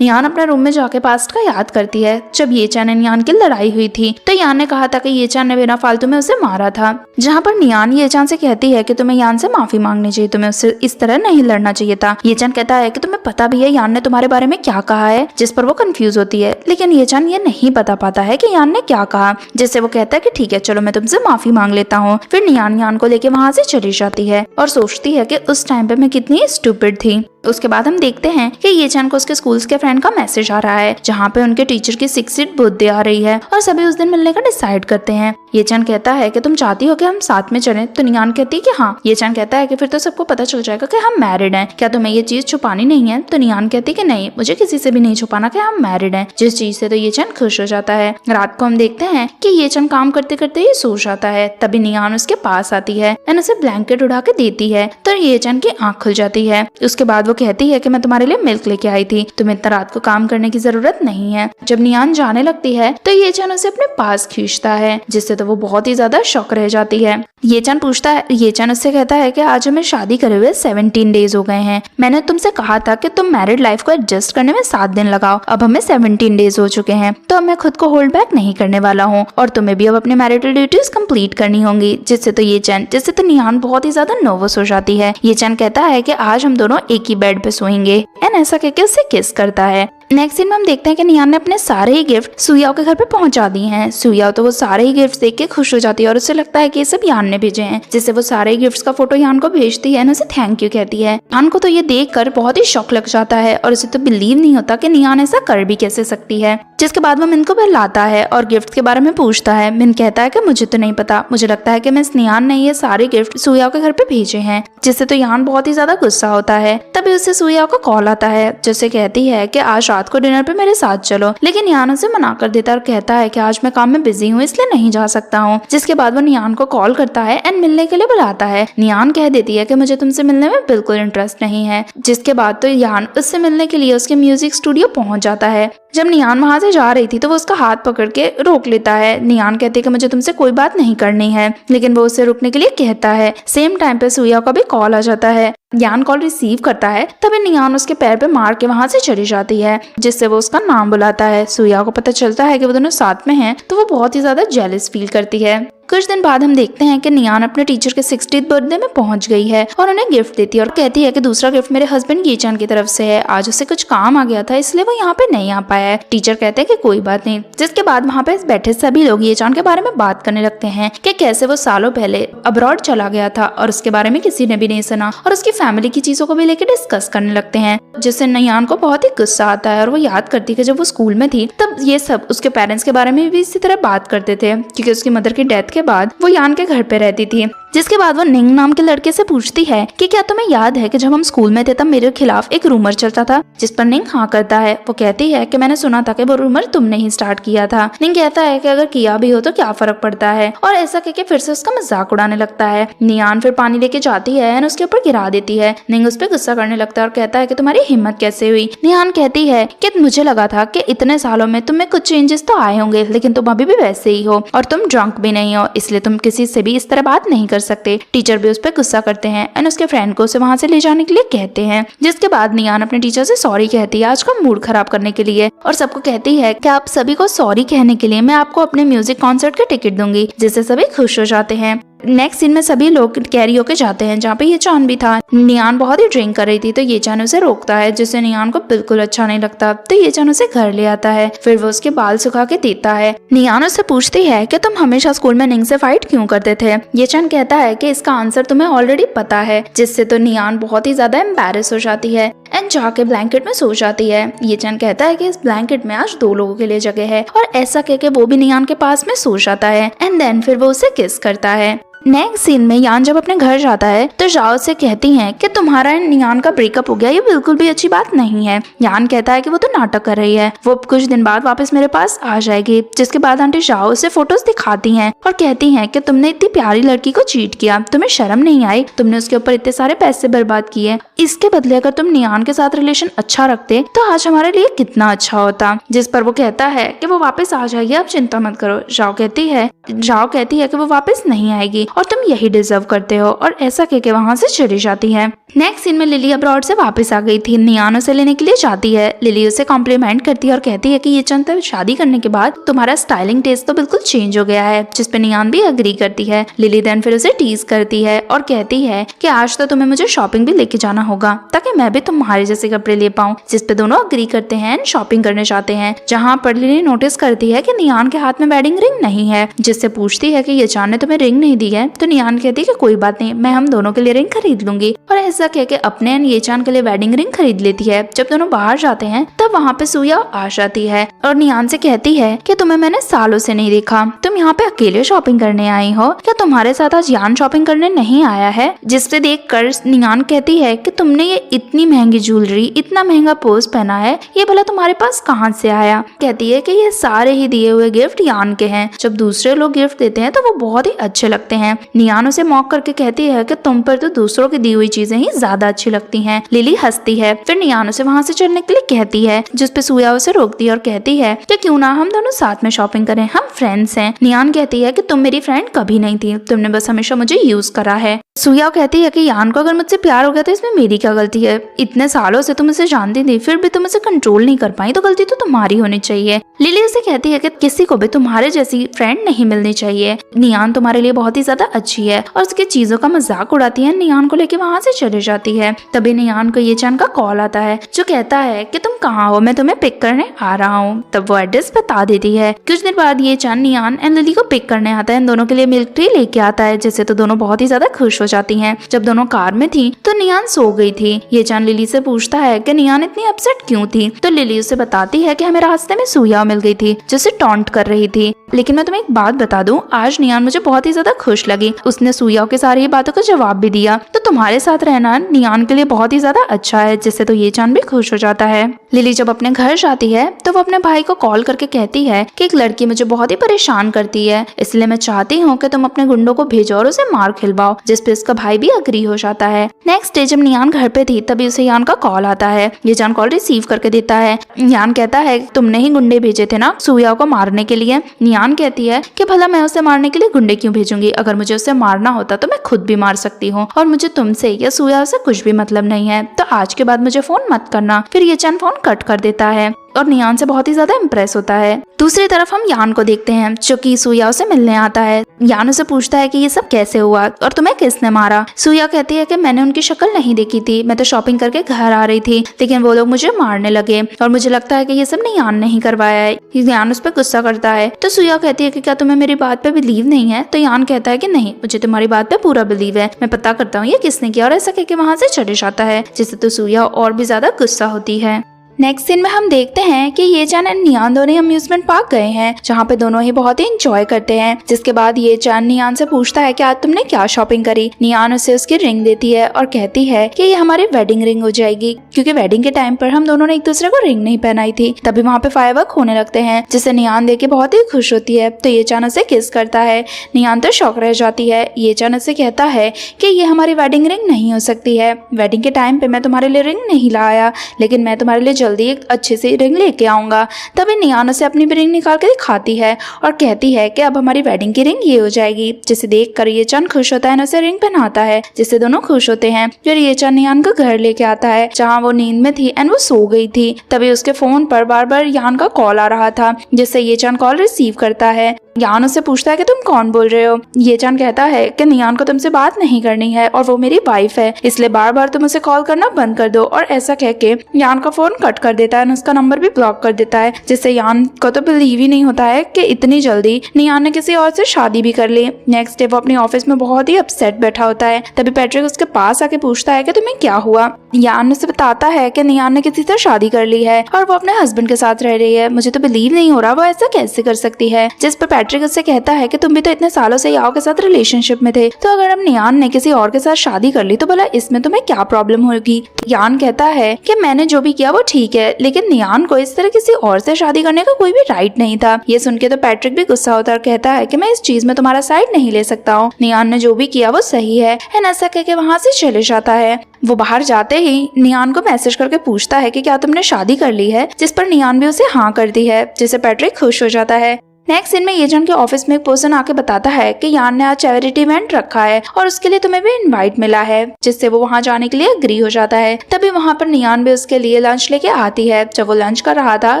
नियान अपने रूम में जाके पास्ट का याद करती है जब येचान और नियान की लड़ाई हुई थी। तो यान ने कहा था कि येचान ने बिना फालतू में उसे मारा था, जहाँ पर नियान येचान से कहती है कि तुम्हें यान से माफी मांगनी चाहिए, तुम्हें उससे इस तरह नहीं लड़ना चाहिए था। येचान कहता है कि तुम्हें पता भी है यान ने तुम्हारे बारे में क्या कहा है, जिस पर वो कंफ्यूज होती है, लेकिन येचान ये नहीं बता पाता है कि यान ने क्या कहा, जिससे वो कहता है कि ठीक है चलो मैं तुमसे माफी मांग लेता हूँ। फिर नियान यान को लेके वहाँ से चली जाती है और सोचती है कि उस टाइम पे मैं कितनी स्टूपिड थी। उसके बाद हम देखते हैं कि येचान को उसके स्कूल के फ्रेंड का मैसेज आ रहा है, जहाँ पे उनके टीचर की 60th बर्थडे आ रही है और सभी उस दिन मिलने का डिसाइड करते हैं। येचान कहता है कि तुम चाहती हो कि हम साथ में चलें। तो नियान कहती है कि हाँ। येचान कहता है कि फिर तो सबको पता चल जाएगा कि हम मैरिड हैं, क्या तुम्हें ये चीज छुपानी नहीं है। तो नियान कहती है कि नहीं, मुझे किसी से भी नहीं छुपाना कि हम मैरिड हैं, जिस चीज से तो येचान खुश हो जाता है। रात को हम देखते हैं कि येचान काम करते करते ही सो जाता है, तभी नियान उसके पास आती है एंड उसे ब्लैंकेट उड़ा के देती है तो येचान की आंख खुल जाती है। उसके बाद वो कहती है कि मैं तुम्हारे लिए मिल्क लेके आई थी, तुम्हें इतना रात को काम करने की जरूरत नहीं है। जब नियान जाने लगती है तो येचान उसे अपने पास खींचता है, जिससे तो वो बहुत ही ज्यादा शॉक रह जाती है। येचान उससे कहता है कि आज हमें शादी करे हुए 17 डेज हो गए हैं, मैंने तुमसे कहा था कि तुम मैरिड लाइफ को एडजस्ट करने में 7 दिन लगाओ, अब हमें 17 डेज हो चुके हैं, तो अब मैं खुद को होल्ड बैक नहीं करने वाला हूँ और तुम्हें भी अब अपने मैरिटल ड्यूटीज कंप्लीट करनी होंगी। जिससे तो नियान बहुत ही ज्यादा नर्वस हो जाती है। येचान कहता है कि आज हम दोनों एक ही बेड पे सोएंगे एंड ऐसा कहकर उसे किस करता है। नेक्स्ट सीन में हम देखते हैं कि नियान ने अपने सारे ही गिफ्ट सुयाओ के घर पे पहुंचा दिए हैं। सुयाओ तो वो सारे ही गिफ्ट देख के खुश हो जाती है और उसे लगता है कि ये सब यान ने भेजे हैं, जिससे वो सारे ही गिफ्ट्स का फोटो यान को भेजती है और उसे थैंक यू कहती है। यान को तो ये देखकर बहुत ही शौक लग जाता है और उसे तो बिलीव नहीं होता कि नियान ऐसा कर भी कैसे सकती है। जिसके बाद वो मिन को बुलाता है और गिफ्ट के बारे में पूछता है। मिन कहता है कि मुझे तो नहीं पता, मुझे लगता है कि मिस नियान ने ये सारे गिफ्ट सुयाओ के घर पे भेजे हैं, जिससे तो यान बहुत ही ज्यादा गुस्सा होता है। तभी उसे सुयाओ को कॉल आता है, जिससे कहती है कि आज रात को डिनर पे मेरे साथ चलो, लेकिन यान उसे मना कर देता है और कहता है कि आज मैं काम में बिजी हूँ इसलिए नहीं जा सकता हूँ। जिसके बाद वो नियान को कॉल करता है एंड मिलने के लिए बुलाता है। नियान कह देती है कि मुझे तुमसे मिलने में बिल्कुल इंटरेस्ट नहीं है। जिसके बाद तो यान उससे मिलने के लिए उसके म्यूजिक स्टूडियो पहुंच जाता है। जब नियान वहां से जा रही थी तो वो उसका हाथ पकड़ के रोक लेता है। नियान कहती है कि मुझे तुमसे कोई बात नहीं करनी है, लेकिन वो उसे रुकने के लिए कहता है। सेम टाइम पे सुयाओ का भी कॉल आ जाता है। यान कॉल रिसीव करता है, तभी नियान उसके पैर पे मार के वहां से चली जाती है, जिससे वो उसका नाम बुलाता है। सुयाओ को पता चलता है कि वो दोनों साथ में हैं, तो वो बहुत ही ज्यादा जेलस फील करती है। कुछ दिन बाद हम देखते हैं कि नियान अपने टीचर के 60th बर्थडे में पहुंच गई है और उन्हें गिफ्ट देती है और कहती है कि दूसरा गिफ्ट मेरे हस्बैंड येचान की तरफ से है, आज उसे कुछ काम आ गया था इसलिए वो यहाँ पे नहीं आ पाया है। टीचर कहते हैं कि कोई बात नहीं। जिसके बाद वहाँ पे बैठे सभी लोग ये चान के बारे में बात करने लगते हैं कि कैसे वो सालों पहले अब्रॉड चला गया था और उसके बारे में किसी ने भी नहीं सुना, और उसकी फैमिली की चीजों को भी लेकर डिस्कस करने लगते हैं, जिससे नियान को बहुत ही गुस्सा आता है और वो याद करती है कि जब वो स्कूल में थी तब ये सब उसके पेरेंट्स के बारे में भी इसी तरह बात करते थे, क्योंकि उसकी मदर की डेथ के बाद वो यान के घर पे रहती थी। जिसके बाद वो निंग नाम के लड़के से पूछती है कि क्या तुम्हें याद है कि जब हम स्कूल में थे तब मेरे खिलाफ एक रूमर चलता था, जिस पर निंग हाँ करता है। वो कहती है कि मैंने सुना था कि वो रूमर तुमने ही स्टार्ट किया था। निंग कहता है कि अगर किया भी हो तो क्या फर्क पड़ता है, और ऐसा कहकर फिर से उसका मजाक उड़ाने लगता है। नियान फिर पानी लेके जाती है और उसके ऊपर गिरा देती है। निंग उस पर गुस्सा करने लगता है और कहता है कि तुम्हारी हिम्मत कैसे हुई। नियान कहती है कि मुझे लगा था कि इतने सालों में तुम्हें कुछ चेंजेस तो आए होंगे, लेकिन तुम अभी भी वैसे ही हो और तुम ड्रंक भी नहीं हो, इसलिए तुम किसी से भी इस तरह बात नहीं कर सकते। टीचर भी उस पर गुस्सा करते हैं और उसके फ्रेंड को उसे वहां से ले जाने के लिए कहते हैं। जिसके बाद नियान अपने टीचर से सॉरी कहती है आज का मूड खराब करने के लिए, और सबको कहती है कि आप सभी को सॉरी कहने के लिए मैं आपको अपने म्यूजिक कॉन्सर्ट के टिकट दूंगी, जिससे सभी खुश हो जाते हैं। नेक्स्ट सीन में सभी लोग कैरी होके जाते हैं जहाँ पे ये चान भी था। नियान बहुत ही ड्रिंक कर रही थी तो ये चान उसे रोकता है, जिससे नियान को बिल्कुल अच्छा नहीं लगता। तो ये चान उसे घर ले आता है, फिर वो उसके बाल सुखा के देता है। नियान उससे पूछती है कि तुम हमेशा स्कूल में निंग से फाइट क्यों करते थे। ये चान कहता है कि इसका आंसर तुम्हें ऑलरेडी पता है, जिससे तो नियान बहुत ही ज्यादा एम्बैरेस हो जाती है एंड जाके ब्लैंकेट में सो जाती है। ये चान कहता है कि इस ब्लैंकेट में आज 2 लोगों के लिए जगह है, और ऐसा कह के वो भी नियान के पास में सो जाता है एंड देन फिर वो उसे किस करता है। नेक्स्ट सीन में यान जब अपने घर जाता है तो जाओ से कहती हैं कि तुम्हारा नियान का ब्रेकअप हो गया, ये बिल्कुल भी अच्छी बात नहीं है। यान कहता है कि वो तो नाटक कर रही है, वो कुछ दिन बाद वापस मेरे पास आ जाएगी। जिसके बाद आंटी जाओ उसे फोटोज दिखाती हैं और कहती हैं कि तुमने इतनी प्यारी लड़की को चीट किया, तुम्हें शर्म नहीं आई, तुमने उसके ऊपर इतने सारे पैसे बर्बाद किए, इसके बदले अगर तुम नियान के साथ रिलेशन अच्छा रखते तो आज हमारे लिए कितना अच्छा होता। जिस पर वो कहता है कि वो वापस आ जाएगी, आप चिंता मत करो। जाओ कहती है कि वो वापस नहीं आएगी और तुम यही डिजर्व करते हो, और ऐसा कह के वहाँ से चली जाती है। नेक्स्ट सीन में लिली अब्रॉड से वापस आ गई थी। नियान उसे लेने के लिए जाती है। लिली उसे कॉम्प्लीमेंट करती है और कहती है कि ये चंद शादी करने के बाद तुम्हारा स्टाइलिंग टेस्ट तो बिल्कुल चेंज हो गया है, जिस पे नियान भी अग्री करती है। लिली देन फिर उसे टीज करती है और कहती है कि आज तो तुम्हें मुझे शॉपिंग भी लेके जाना होगा ताकि मैं भी तुम्हारे जैसे कपड़े ले पाऊँ, जिस पे दोनों अग्री करते हैं, शॉपिंग करने जाते हैं। जहाँ पर लिली नोटिस करती है कि नियान के हाथ में वेडिंग रिंग नहीं है, जिससे पूछती है कि ये चान ने तुम्हें रिंग नहीं दी है। तो नियान कहती है कि कोई बात नहीं, मैं हम दोनों के लिए रिंग खरीद लूंगी, और ऐसा कह के अपने ये चान के लिए वेडिंग रिंग खरीद लेती है। जब दोनों बाहर जाते हैं तब वहाँ पे सुया आ जाती है और नियान से कहती है कि तुम्हें मैंने सालों से नहीं देखा, तुम यहाँ पे अकेले शॉपिंग करने आई हो क्या, तुम्हारे साथ आज यान शॉपिंग करने नहीं आया है। जिससे देख कर नियान कहती है कि तुमने ये इतनी महंगी ज्वेलरी, इतना महंगा पर्स पहना है, ये भला तुम्हारे पास कहाँ से आया। कहती है कि ये सारे ही दिए हुए गिफ्ट यान के हैं, जब दूसरे लोग गिफ्ट देते हैं तो वो बहुत ही अच्छे लगते हैं। नियान उसे मॉक करके कहती है कि तुम पर तो दूसरों की दी हुई चीजें ही ज्यादा अच्छी लगती हैं। लिली हंसती है। फिर नियान उसे वहाँ से चलने के लिए कहती है, जिस पे सुया उसे रोकती है और कहती है कि क्यों ना हम दोनों साथ में शॉपिंग करें, हम फ्रेंड्स हैं। नियान कहती है कि तुम मेरी फ्रेंड कभी नहीं थी, तुमने बस हमेशा मुझे यूज करा है। सुया कहती है कि यान को अगर मुझसे प्यार हो गया तो इसमें मेरी क्या गलती है, इतने सालों से तुम उसे जानती थी फिर भी तुम उसे कंट्रोल नहीं कर पाई, तो गलती तो तुम्हारी होनी चाहिए। लिली उसे कहती है कि किसी को भी तुम्हारे जैसी फ्रेंड नहीं मिलनी चाहिए, नियान तुम्हारे लिए बहुत ही ज्यादा अच्छी है, और उसकी चीजों का मजाक उड़ाती है। नियान को लेके वहाँ से चले जाती है। तभी नियान को ये चान का कॉल आता है जो कहता है कि तुम कहाँ हो, मैं तुम्हें पिक करने आ रहा हूँ। तब वो एड्रेस बता देती है। कुछ देर बाद ये चान नियान एंड लिली को पिक करने आता है, दोनों के लिए मिल्क ट्री लेके आता है, जिससे तो दोनों बहुत ही ज्यादा खुश हो जाती हैं। जब दोनों कार में थी तो नियान सो गई थी। ये चान लिली से पूछता है कि नियान इतनी अपसेट क्यों थी, तो लिली उसे बताती है कि हमें रास्ते में सुया मिल गई थी जिसे टॉन्ट कर रही थी। लेकिन मैं तुम्हें एक बात बता दूं, आज नियान मुझे बहुत ही ज्यादा खुश लगी, उसने सुया के सारी ही बातों का जवाब भी दिया, तो तुम्हारे साथ रहना नियान के लिए बहुत ही ज्यादा अच्छा है, जिससे तो ये चान भी खुश हो जाता है। लिली जब अपने घर जाती है तो वो अपने भाई को कॉल करके कहती है कि एक लड़की मुझे बहुत ही परेशान करती है, इसलिए मैं चाहती हूँ कि तुम अपने गुंडों को भेजो और उसे मार खिलवाओ, जिस पे इसका भाई भी अग्री हो जाता है। नेक्स्ट डे जब नियान घर पे थी तभी उसे यान का कॉल आता है। ये जान कॉल रिसीव करके देता है। यान कहता है तुमने ही गुंडे भेजे थे ना सुया को मारने के लिए। नियान कहती है कि भला मैं उसे मारने के लिए गुंडे क्यों भेजूंगी, अगर मुझे उसे मारना होता तो मैं खुद भी मार सकती हूँ, और मुझे तुमसे या सुया से कुछ भी मतलब नहीं है, तो आज के बाद मुझे फोन मत करना। फिर ये चान फोन कट कर देता है। और नियान से बहुत ही ज्यादा इम्प्रेस होता है। दूसरी तरफ हम यान को देखते हैं जो कि सुया से मिलने आता है। यान उसे पूछता है कि ये सब कैसे हुआ और तुम्हें किसने मारा। सुया कहती है कि मैंने उनकी शक्ल नहीं देखी थी, मैं तो शॉपिंग करके घर आ रही थी, लेकिन वो लोग मुझे मारने लगे और मुझे लगता है कि ये सब यान ने ही करवाया है। यान उस पर गुस्सा करता है तो सुया कहती है कि क्या तुम्हें मेरी बात पे बिलीव नहीं है। तो यान कहता है कि नहीं, मुझे तुम्हारी बात पे पूरा बिलीव है, मैं पता करता हूँ ये किसने किया, और ऐसा कह के वहाँ से चले जाता है, जिससे तो सुया और भी ज्यादा गुस्सा होती है। नेक्स्ट सीन में हम देखते हैं कि ये चान एंड नियान दोनों अम्यूजमेंट पार्क गए हैं, जहाँ पे दोनों ही बहुत ही एंजॉय करते हैं। जिसके बाद ये चान नियान से पूछता है कि आज तुमने क्या शॉपिंग करी। नियान उसे उसकी रिंग देती है और कहती है कि ये हमारी वेडिंग रिंग हो जाएगी, क्योंकि वेडिंग के टाइम पर हम दोनों ने एक दूसरे को रिंग नहीं पहनाई थी। तभी वहाँ पे फायरवर्क होने लगते हैं, जिसे नियान देख के बहुत ही खुश होती है। तो ये चान उसे किस करता है। नियान तो शौक रह जाती है। ये चान उसे कहता है कि ये हमारी वेडिंग रिंग नहीं हो सकती है, वेडिंग के टाइम पे मैं तुम्हारे लिए रिंग नहीं लाया, लेकिन मैं तुम्हारे लिए जल्दी एक अच्छे से रिंग लेके आऊंगा। तभी नियान उसे अपनी भी रिंग निकाल के दिखाती है और कहती है कि अब हमारी वेडिंग की रिंग ये हो जाएगी। जिसे देख कर ये चान खुश होता है, उसे रिंग पहनाता है, जिससे दोनों खुश होते हैं। फिर ये चान नियान को घर लेके आता है, जहाँ वो नींद में थी एंड वो सो गई थी। तभी उसके फोन पर बार बार यान का कॉल आ रहा था, जिससे ये चान कॉल रिसीव करता है। यान उससे पूछता है कि तुम कौन बोल रहे हो। ये चान कहता है कि नियान को तुमसे बात नहीं करनी है और वो मेरी वाइफ है, इसलिए बार बार तुम उसे कॉल करना बंद कर दो। और ऐसा कह के यान का फोन कट कर देता है, उसका नंबर भी ब्लॉक कर देता है, जिससे यान को तो बिलीव ही नहीं होता है कि इतनी जल्दी नियान ने किसी और से शादी भी कर ली। नेक्स्ट डे वो अपने ऑफिस में बहुत ही अपसेट बैठा होता है। तभी पैट्रिक उसके पास आके पूछता है कि तुम्हें क्या हुआ। यान उसे बताता है कि नियान ने किसी से शादी कर ली है और वो अपने हस्बैंड के साथ रह रही है। मुझे तो बिलीव नहीं हो रहा, वो ऐसा कैसे कर सकती है। जिस पर पैट्रिक उससे कहता है कि तुम भी तो इतने सालों से याओ के साथ रिलेशनशिप में थे, तो अगर अब नियान ने किसी और के साथ शादी कर ली तो भला इसमें तुम्हें क्या प्रॉब्लम होगी। यान कहता है कि मैंने जो भी किया वो ठीक है, लेकिन नियान को इस तरह किसी और से शादी करने का कोई भी राइट नहीं था। ये सुन के तो पैट्रिक भी गुस्सा होता है और कहता है कि मैं इस चीज में तुम्हारा साइड नहीं ले सकता हूँ, नियान ने जो भी किया वो सही है। एंड ऐसा कह के वहाँ से चले जाता है। वो बाहर जाते ही नियान को मैसेज करके पूछता है कि क्या तुमने शादी कर ली है, जिस पर नियान भी उसे हाँ करती है, जिससे पैट्रिक खुश हो जाता है। नेक्स्ट सीन में ये जन के ऑफिस में एक पर्सन आके बताता है कि यान ने आज चैरिटी इवेंट रखा है और उसके लिए तुम्हें भी इनवाइट मिला है, जिससे वो वहाँ जाने के लिए एग्री हो जाता है। तभी वहाँ पर नियान भी उसके लिए लंच लेके आती है। जब वो लंच कर रहा था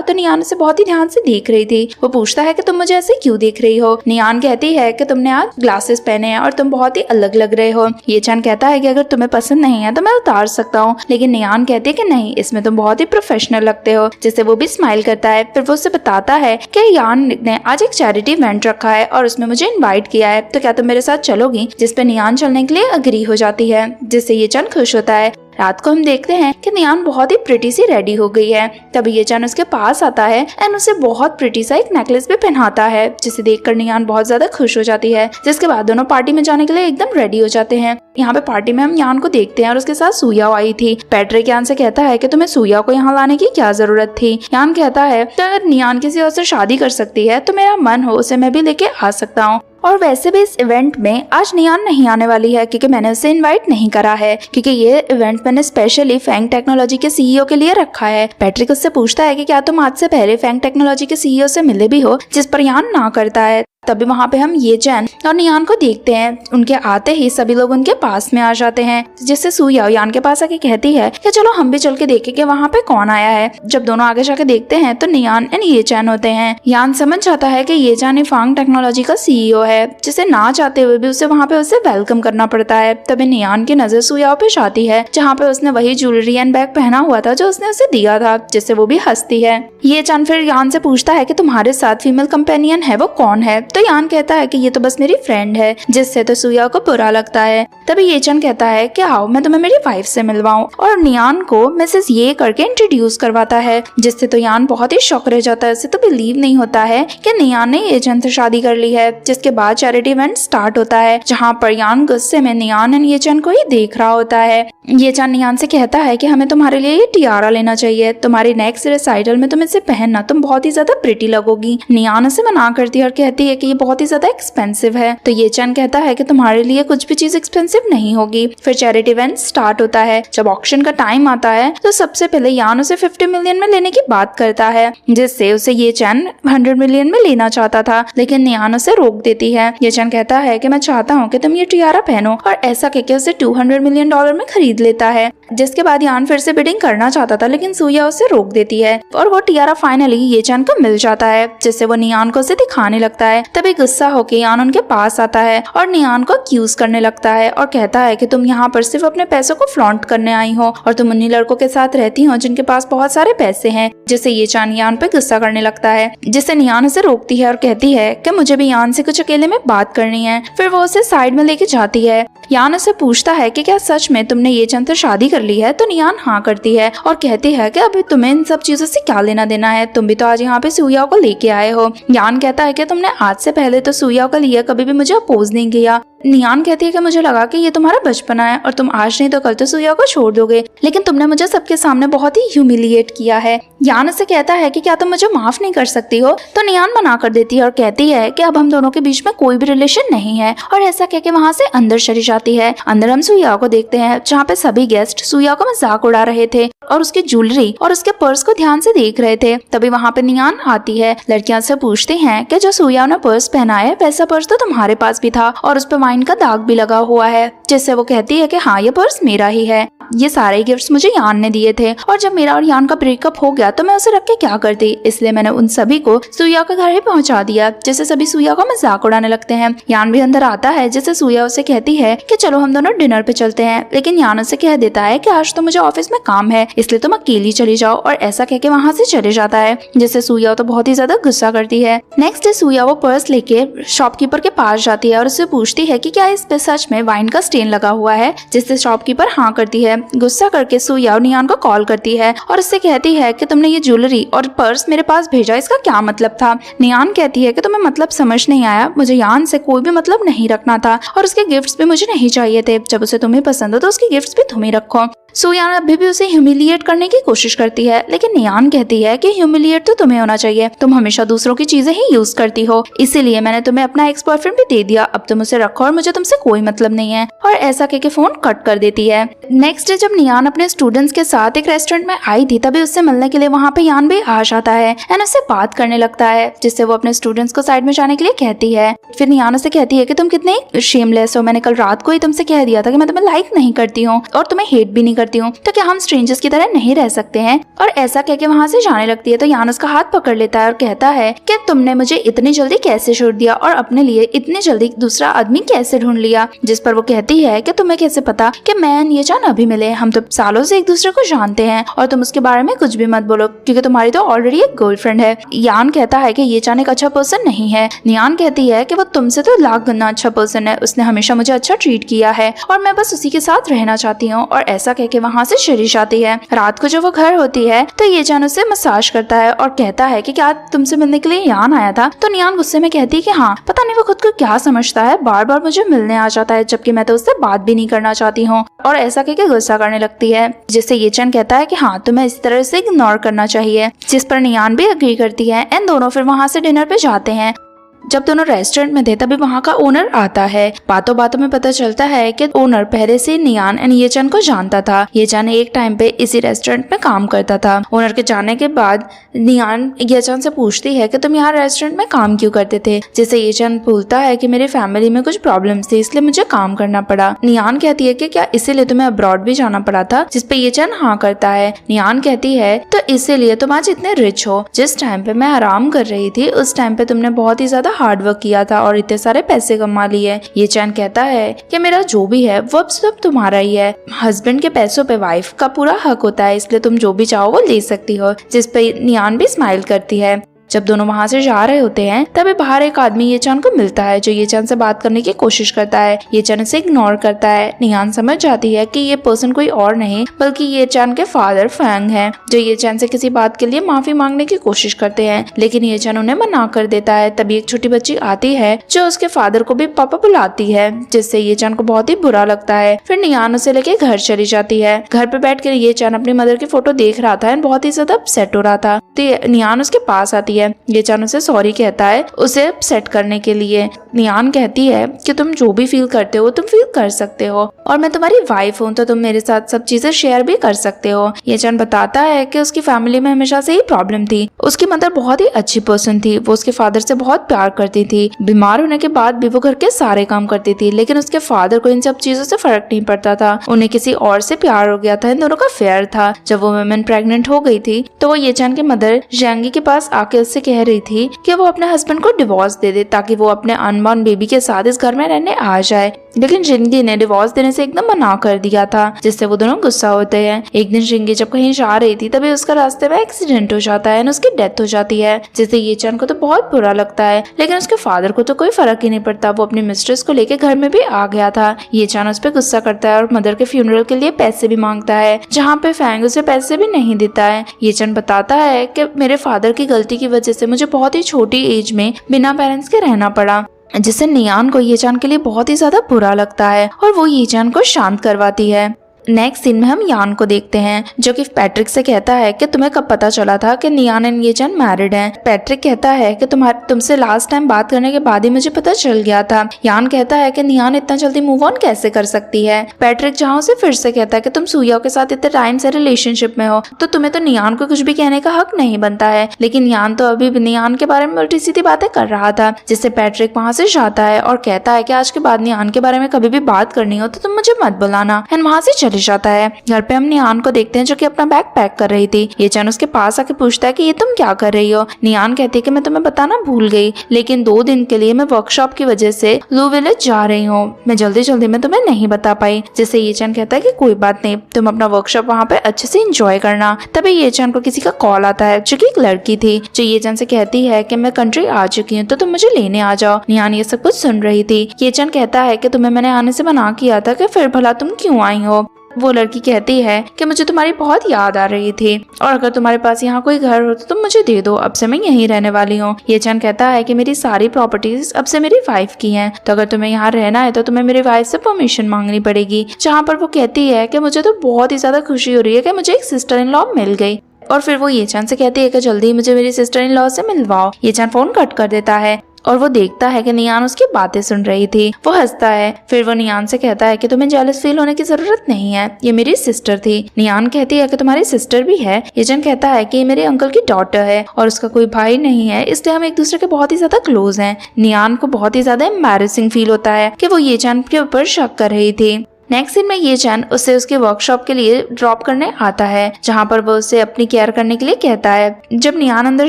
तो नियान उसे बहुत ही ध्यान से देख रही थी। वो पूछता है कि तुम मुझे ऐसे क्यों देख रही हो। नियान कहती है कि तुमने आज ग्लासेस पहने हैं और तुम बहुत ही अलग लग रहे हो। ये चैन कहता है कि अगर तुम्हें पसंद नहीं है तो मैं उतार सकता हूँ, लेकिन नियान कहती है कि नहीं, इसमें तुम बहुत ही प्रोफेशनल लगते हो, जिससे वो भी स्माइल करता है। फिर वो उसे बताता है कि यान ने आज एक चैरिटी इवेंट रखा है और उसमें मुझे इनवाइट किया है, तो क्या तुम मेरे साथ चलोगी। जिस पे नियान चलने के लिए अग्री हो जाती है, जिससे ये चन खुश होता है। रात को हम देखते हैं कि नियान बहुत ही प्रिटी सी रेडी हो गई है। तभी ये चन उसके पास आता है एंड उसे बहुत प्रिटी सा एक नेकलेस भी पहनाता है, जिसे देखकर नियान बहुत ज्यादा खुश हो जाती है। जिसके बाद दोनों पार्टी में जाने के लिए एकदम रेडी हो जाते हैं। यहाँ पे पार्टी में हम यान को देखते हैं और उसके साथ सुया आई थी। पैट्रिक यान से कहता है कि तुम्हें सुया को यहाँ लाने की क्या जरूरत थी। यान कहता है तो अगर नियान किसी और से शादी कर सकती है तो मेरा मन हो उसे मैं भी लेके आ सकता हूँ। और वैसे भी इस इवेंट में आज नियान नहीं आने वाली है, क्योंकि मैंने उसे इनवाइट नहीं करा है, क्योंकि ये इवेंट मैंने स्पेशली फैंग टेक्नोलॉजी के सीईओ के लिए रखा है। पैट्रिक उससे पूछता है कि क्या तुम आज से पहले फैंग टेक्नोलॉजी के सीईओ से मिले भी हो, जिस पर यान ना करता है। तभी वहाँ पे हम ये चैन और नियान को देखते हैं। उनके आते ही सभी लोग उनके पास में आ जाते हैं, जिससे सुया यान के पास आके कहती है कि चलो हम भी चल के देखें कि वहाँ पे कौन आया है। जब दोनों आगे जाके देखते हैं तो नियान एंड ये चैन होते हैं। यान समझ जाता है कि ये चैन फैंग टेक्नोलॉजी का सीईओ है, जिसे ना चाहते हुए भी उसे वहाँ पे उसे वेलकम करना पड़ता है। तभी नियान की नजर सुया पे जाती है, जहाँ पे उसने वही ज्वेलरी एंड बैग पहना हुआ था जो उसने उसे दिया था, जिससे वो भी हंसती है। ये चैन फिर यान से पूछता है कि तुम्हारे साथ फीमेल कंपेनियन है वो कौन है। तो यान कहता है कि ये तो बस मेरी फ्रेंड है, जिससे तो सुया को बुरा लगता है। तभी ये चैन कहता है कि आओ मैं तुम्हें मेरी वाइफ से मिलवाऊं, और नियान को मिसेस ये करके इंट्रोड्यूस करवाता है, जिससे तो यान बहुत ही शॉक रह जाता है। उसे तो बिलीव नहीं होता है कि नियान ने ये चैन से शादी कर ली है। जिसके बाद चैरिटी इवेंट स्टार्ट होता है, जहाँ पर यान गुस्से में नियान एंड ये चैन को ही देख रहा होता है। ये चैन नियान से कहता है कि हमें तुम्हारे लिए ये टियारा लेना चाहिए, तुम्हारी नेक्स्ट रिसाइटल में तुम इसे पहनना, तुम बहुत ही ज्यादा प्रिटी लगोगी। नियान उसे मना करती है और कहती है कि कि ये बहुत ही ज्यादा एक्सपेंसिव है। तो ये चैन कहता है कि तुम्हारे लिए कुछ भी चीज एक्सपेंसिव नहीं होगी। फिर चैरिटी इवेंट स्टार्ट होता है। जब ऑक्शन का टाइम आता है तो सबसे पहले यान उसे 50 मिलियन में लेने की बात करता है, जिससे उसे ये चैन 100 मिलियन में लेना चाहता था, लेकिन नियान उसे रोक देती है। ये चैन कहता है कि मैं चाहता हूँ कि तुम ये टियारा पहनो, और ऐसा कहकर उसे 200 मिलियन डॉलर में खरीद लेता है। जिसके बाद यान फिर से बिडिंग करना चाहता था, लेकिन सुया उसे रोक देती है और वो टियारा फाइनली ये चैन को मिल जाता है, जिससे वो नियान को उसे दिखाने लगता है। तभी गुस्सा होकर यान उनके पास आता है और नियान को एक्यूज करने लगता है और कहता है कि तुम यहाँ पर सिर्फ अपने पैसों को फ्लॉन्ट करने आई हो और तुम उन्हीं लड़कों के साथ रहती हो जिनके पास बहुत सारे पैसे हैं। जिससे ये चैन यान पे गुस्सा करने लगता है, जिससे नियान उसे रोकती है और कहती है कि मुझे भी यान से कुछ अकेले में बात करनी है। फिर वो उसे साइड में लेके जाती है। यान उसे पूछता है कि क्या सच में तुमने ये चैन से शादी कर ली है? तो नियान हाँ करती है और कहती है कि अभी तुम्हें इन सब चीजों से क्या लेना देना है, तुम भी तो आज यहाँ पे सुया को लेके आए हो। यान कहता है कि तुमने आज से पहले तो सुया को लिया, कभी भी मुझे अपोज नहीं किया। नियान कहती है कि मुझे लगा कि ये तुम्हारा बचपना है और तुम आज नहीं तो कल तो सुया को छोड़ दोगे, लेकिन तुमने मुझे सबके सामने बहुत ही ह्यूमिलिएट किया है। यान उसे कहता है कि क्या तुम मुझे माफ नहीं कर सकती हो? तो नियान मना कर देती है और कहती है कि अब हम दोनों के बीच में कोई भी रिलेशन नहीं है, और ऐसा कह के वहाँ से अंदर चली जाती है। अंदर हम सुया को देखते हैं, जहाँ पे सभी गेस्ट सुया को मजाक उड़ा रहे थे और उसकी ज्वेलरी और उसके पर्स को ध्यान से देख रहे थे। तभी वहाँ पे नियान आती है। लड़कियां से पूछती हैं कि जो सुया ने पर्स पहना है वैसा पर्स तो तुम्हारे पास भी था और उस पे वाइन का दाग भी लगा हुआ है, जिससे वो कहती है कि हाँ ये पर्स मेरा ही है, ये सारे गिफ्ट्स मुझे यान ने दिए थे और जब मेरा और यान का ब्रेकअप हो गया तो मैं उसे रख के क्या करती, इसलिए मैंने उन सभी को सुया के घर ही पहुंचा दिया, जिससे सभी सुया का मजाक उड़ाने लगते हैं। यान भी अंदर आता है, जिससे सुया उसे कहती है कि चलो हम दोनों डिनर पे चलते हैं, लेकिन यान उसे कह देता है कि आज तो मुझे ऑफिस में काम है, इसलिए तुम अकेली चली जाओ, और ऐसा कह के वहाँ से चले जाता है, जिससे सुया तो बहुत ही ज्यादा गुस्सा करती है। नेक्स्ट डे सुया वो पर्स लेके शॉपकीपर के पास जाती है और उससे पूछती है कि क्या इस पे सच में वाइन का स्टेन लगा हुआ है, जिससे शॉपकीपर हाँ करती है। गुस्सा करके सुया नियान को कॉल करती है और उससे कहती है कि तुमने ये ज्वेलरी और पर्स मेरे पास भेजा, इसका क्या मतलब था? नियान कहती है कि तुम्हें मतलब समझ नहीं आया, मुझे यान से कोई भी मतलब नहीं रखना था और उसके गिफ्ट्स भी मुझे नहीं चाहिए थे, जब उसे तुम्हें पसंद हो तो उसके गिफ्ट्स भी तुम ही रखो। सुयान अभी भी उसे ह्यूमिलिएट करने की कोशिश करती है, लेकिन नियान कहती है कि ह्यूमिलिएट तो तुम्हें होना चाहिए, तुम हमेशा दूसरों की चीजें ही यूज करती हो, इसीलिए मैंने तुम्हें अपना एक्स बॉयफ्रेंड भी दे दिया, अब तुम उसे रखो और मुझे तुमसे कोई मतलब नहीं है, और ऐसा कहके फोन कट कर देती है। नेक्स्ट डे जब नियान अपने स्टूडेंट्स के साथ एक रेस्टोरेंट में आई थी, तभी उससे मिलने के लिए वहाँ पे यान भी आ जाता है एंड उससे बात करने लगता है, जिससे वो अपने स्टूडेंट्स को साइड में जाने के लिए कहती है। फिर नियान उसे कहती है कि तुम कितने शेमलेस हो, मैंने कल रात को ही तुमसे कह दिया था कि मैं तुम्हें लाइक नहीं करती हूँ और तुम्हें हेट भी नहीं करती हूँ, तो क्या हम स्ट्रेंजर्स की तरह नहीं रह सकते हैं? और ऐसा कह के वहाँ से जाने लगती है। तो यान उसका हाथ पकड़ लेता है और कहता है कि तुमने मुझे इतनी जल्दी कैसे छोड़ दिया और अपने लिए इतनी जल्दी दूसरा आदमी कैसे ढूंढ लिया? जिस पर वो कहती है कि तुम्हें कैसे पता कि मैं ये जान अभी मिले, हम तो सालों से एक दूसरे को जानते हैं और तुम उसके बारे में कुछ भी मत बोलो क्योंकि तुम्हारी तो ऑलरेडी एक गर्लफ्रेंड है। यान कहता है कि ये जान एक अच्छा पर्सन नहीं है। नियान कहती है कि वो तुमसे तो लाख गुना अच्छा पर्सन है, उसने हमेशा मुझे अच्छा ट्रीट किया है और मैं बस उसी के साथ रहना चाहती हूँ, और ऐसा कह के वहाँ से चली जाती है। रात को जब वो घर होती है तो ये जान उसे मसाज करता है और कहता है कि क्या तुमसे मिलने के लिए यान आया था? तो नियान गुस्से में कहती है कि हाँ, पता नहीं वो खुद को क्या समझता है, बार बार मुझे मिलने आ जाता है जबकि मैं तो उससे बात भी नहीं करना चाहती हूँ, और ऐसा कह के गुस्सा करने लगती है, जिससे ये चैन कहता है कि हाँ तुम्हें इस तरह से इग्नोर करना चाहिए, जिस पर नियान भी अग्री करती है एंड दोनों फिर वहाँ से डिनर पे जाते हैं। जब दोनों रेस्टोरेंट में थे तभी वहाँ का ओनर आता है। बातों बातों में पता चलता है कि ओनर पहले से नियान एंड ये चैन को जानता था। ये चैन एक टाइम पे इसी रेस्टोरेंट में काम करता था। ओनर के जाने के बाद नियान ये चैन से पूछती है कि तुम यहाँ रेस्टोरेंट में काम क्यों करते थे, जिससे ये चैन बोलता है कि मेरी फैमिली में कुछ प्रॉब्लम्स थी इसलिए मुझे काम करना पड़ा। नियान कहती है कि क्या इसीलिए तुम्हें अब्रॉड भी जाना पड़ा था, जिसपे ये चैन हाँ करता है। नियान कहती है तो इसीलिए तुम आज इतने रिच हो, जिस टाइम पे मैं आराम कर रही थी उस टाइम पे तुमने बहुत ही ज्यादा हार्ड वर्क किया था और इतने सारे पैसे कमा लिए। ये चैन कहता है कि मेरा जो भी है वो अब सब तुम्हारा ही है, हस्बैंड के पैसों पे वाइफ का पूरा हक होता है, इसलिए तुम जो भी चाहो वो ले सकती हो, जिस पे नियान भी स्माइल करती है। जब दोनों वहाँ से जा रहे होते हैं तभी बाहर एक आदमी ये चैन को मिलता है जो ये चैन से बात करने की कोशिश करता है। ये चैन इसे इग्नोर करता है। नियान समझ जाती है कि ये पर्सन कोई और नहीं बल्कि ये चैन के फादर फैंग हैं, जो ये चैन से किसी बात के लिए माफी मांगने की कोशिश करते हैं, लेकिन ये चैन उन्हें मना कर देता है। तभी एक छोटी बच्ची आती है जो उसके फादर को भी पापा बुलाती है, जिससे ये चैन को बहुत ही बुरा लगता है। फिर नियान उसे लेके घर चली जाती है। घर पे बैठ कर ये चैन अपनी मदर की फोटो देख रहा था एंड बहुत ही ज्यादा अपसेट हो रहा था। तो नियान उसके पास आती है है। ये चान उसे सॉरी कहता है उसे सेट करने के लिए। नियान कहती है कि तुम जो भी फील करते हो तुम फील कर सकते हो और मैं तुम्हारी वाइफ हूँ तो तुम मेरे साथ सब चीजें शेयर भी कर सकते हो। ये चान बताता है कि उसकी फैमिली में हमेशा से ही प्रॉब्लम थी। उसकी मदर बहुत ही अच्छी पर्सन थी, वो उसके फादर से बहुत प्यार करती थी। बीमार होने के बाद भी वो घर के सारे काम करती थी, लेकिन उसके फादर को इन सब चीजों से फर्क नहीं पड़ता था। उन्हें किसी और से प्यार हो गया था, इन दोनों का फेयर था। जब वो वुमेन प्रेग्नेंट हो गई थी तो वो ये चान की मदर जैंगी के पास आके उससे कह रही थी कि वो अपने हस्बैंड को डिवोर्स दे दे ताकि वो अपने अनबॉर्न बेबी के साथ इस घर में रहने आ जाए। लेकिन जिंगी ने डिवोर्स देने से एकदम मना कर दिया था, जिससे वो दोनों गुस्सा होते हैं। एक दिन जिंगी जब कहीं जा रही थी तभी उसका रास्ते में एक्सीडेंट हो जाता है और उसकी डेथ हो जाती है, जिससे ये चान को तो बहुत बुरा लगता है। लेकिन उसके फादर को तो कोई फर्क ही नहीं पड़ता, वो अपनी मिस्ट्रेस को लेके घर में भी आ गया था। ये चान उस पर गुस्सा करता है और मदर के फ्यूनरल के लिए पैसे भी मांगता है, जहाँ पे फैंग उसे पैसे भी नहीं देता है। ये चान बताता है कि मेरे फादर की गलती की वजह से मुझे बहुत ही छोटी एज में बिना पेरेंट्स के रहना पड़ा, जिससे नियान को ये चान के लिए बहुत ही ज्यादा बुरा लगता है और वो ये चान को शांत करवाती है। नेक्स्ट सीन में हम यान को देखते हैं जो कि पैट्रिक से कहता है कि तुम्हें कब पता चला था कि नियान एंड ये चान मैरिड हैं। पैट्रिक कहता है कि तुमसे लास्ट टाइम बात करने के बाद ही मुझे पता चल गया था। यान कहता है कि नियान इतना जल्दी मूव ऑन कैसे कर सकती है। पैट्रिक जहाँ उसे फिर से कहता है कि तुम सूया के साथ इतने टाइम से रिलेशनशिप में हो तो तुम्हें तो नियान को कुछ भी कहने का हक नहीं बनता है। लेकिन यान तो अभी भी नियान के बारे में उल्टी सीधी बातें कर रहा था, जिससे पैट्रिक वहाँ से जाता है और कहता है कि आज के बाद नियान के बारे में कभी भी बात करनी हो तो तुम मुझे मत बुलाना, एंड वहाँ से जाता है। घर पे हम नियान को देखते हैं जो कि अपना बैग पैक कर रही थी। ये चान उसके पास आके पूछता है कि ये तुम क्या कर रही हो। नियान कहती है कि मैं तुम्हें बताना भूल गई, लेकिन 2 दिन के लिए मैं वर्कशॉप की वजह से लू विलेज जा रही हूँ, मैं जल्दी में तुम्हें नहीं बता पाई। जिससे ये चान कहता है कि कोई बात नहीं, तुम अपना वर्कशॉप वहाँ पे अच्छे से एंजॉय करना। तभी ये चान को किसी का कॉल आता है जो कि एक लड़की थी, जो ये चान से कहती है कि मैं कंट्री आ चुकी हूँ तो तुम मुझे लेने आ जाओ। नियान ये सब कुछ सुन रही थी। ये चान कहता है कि तुम्हें मैंने आने से मना किया था कि फिर भला तुम क्यों आई हो। वो लड़की कहती है कि मुझे तुम्हारी बहुत याद आ रही थी और अगर तुम्हारे पास यहाँ कोई घर हो तो तुम मुझे दे दो, अब से मैं यहीं रहने वाली हूँ। ये चान कहता है कि मेरी सारी प्रॉपर्टीज अब से मेरी वाइफ की हैं, तो अगर तुम्हें यहाँ रहना है तो तुम्हें मेरी वाइफ से परमिशन मांगनी पड़ेगी। जहाँ पर वो कहती है कि मुझे तो बहुत ही ज्यादा खुशी हो रही है कि मुझे एक सिस्टर इन लॉ मिल गई। और फिर वो ये चान से कहती है कि जल्दी मुझे मेरी सिस्टर इन लॉ से मिलवाओ। ये चान फोन कट कर देता है और वो देखता है कि नियान उसकी बातें सुन रही थी। वो हंसता है। फिर वो नियान से कहता है कि तुम्हें जेलस फील होने की जरूरत नहीं है, ये मेरी सिस्टर थी। नियान कहती है कि तुम्हारी सिस्टर भी है। ये जन कहता है कि ये मेरे अंकल की डॉटर है और उसका कोई भाई नहीं है, इसलिए हम एक दूसरे के बहुत ही ज्यादा क्लोज हैं। नियान को बहुत ही ज्यादा एम्बैरेसिंग फील होता है कि वो ये चान के ऊपर शक कर रही थी। नेक्स्ट सीन में ये चान उसे उसके वर्कशॉप के लिए ड्रॉप करने आता है, जहाँ पर वो उसे अपनी केयर करने के लिए कहता है। जब नियान अंदर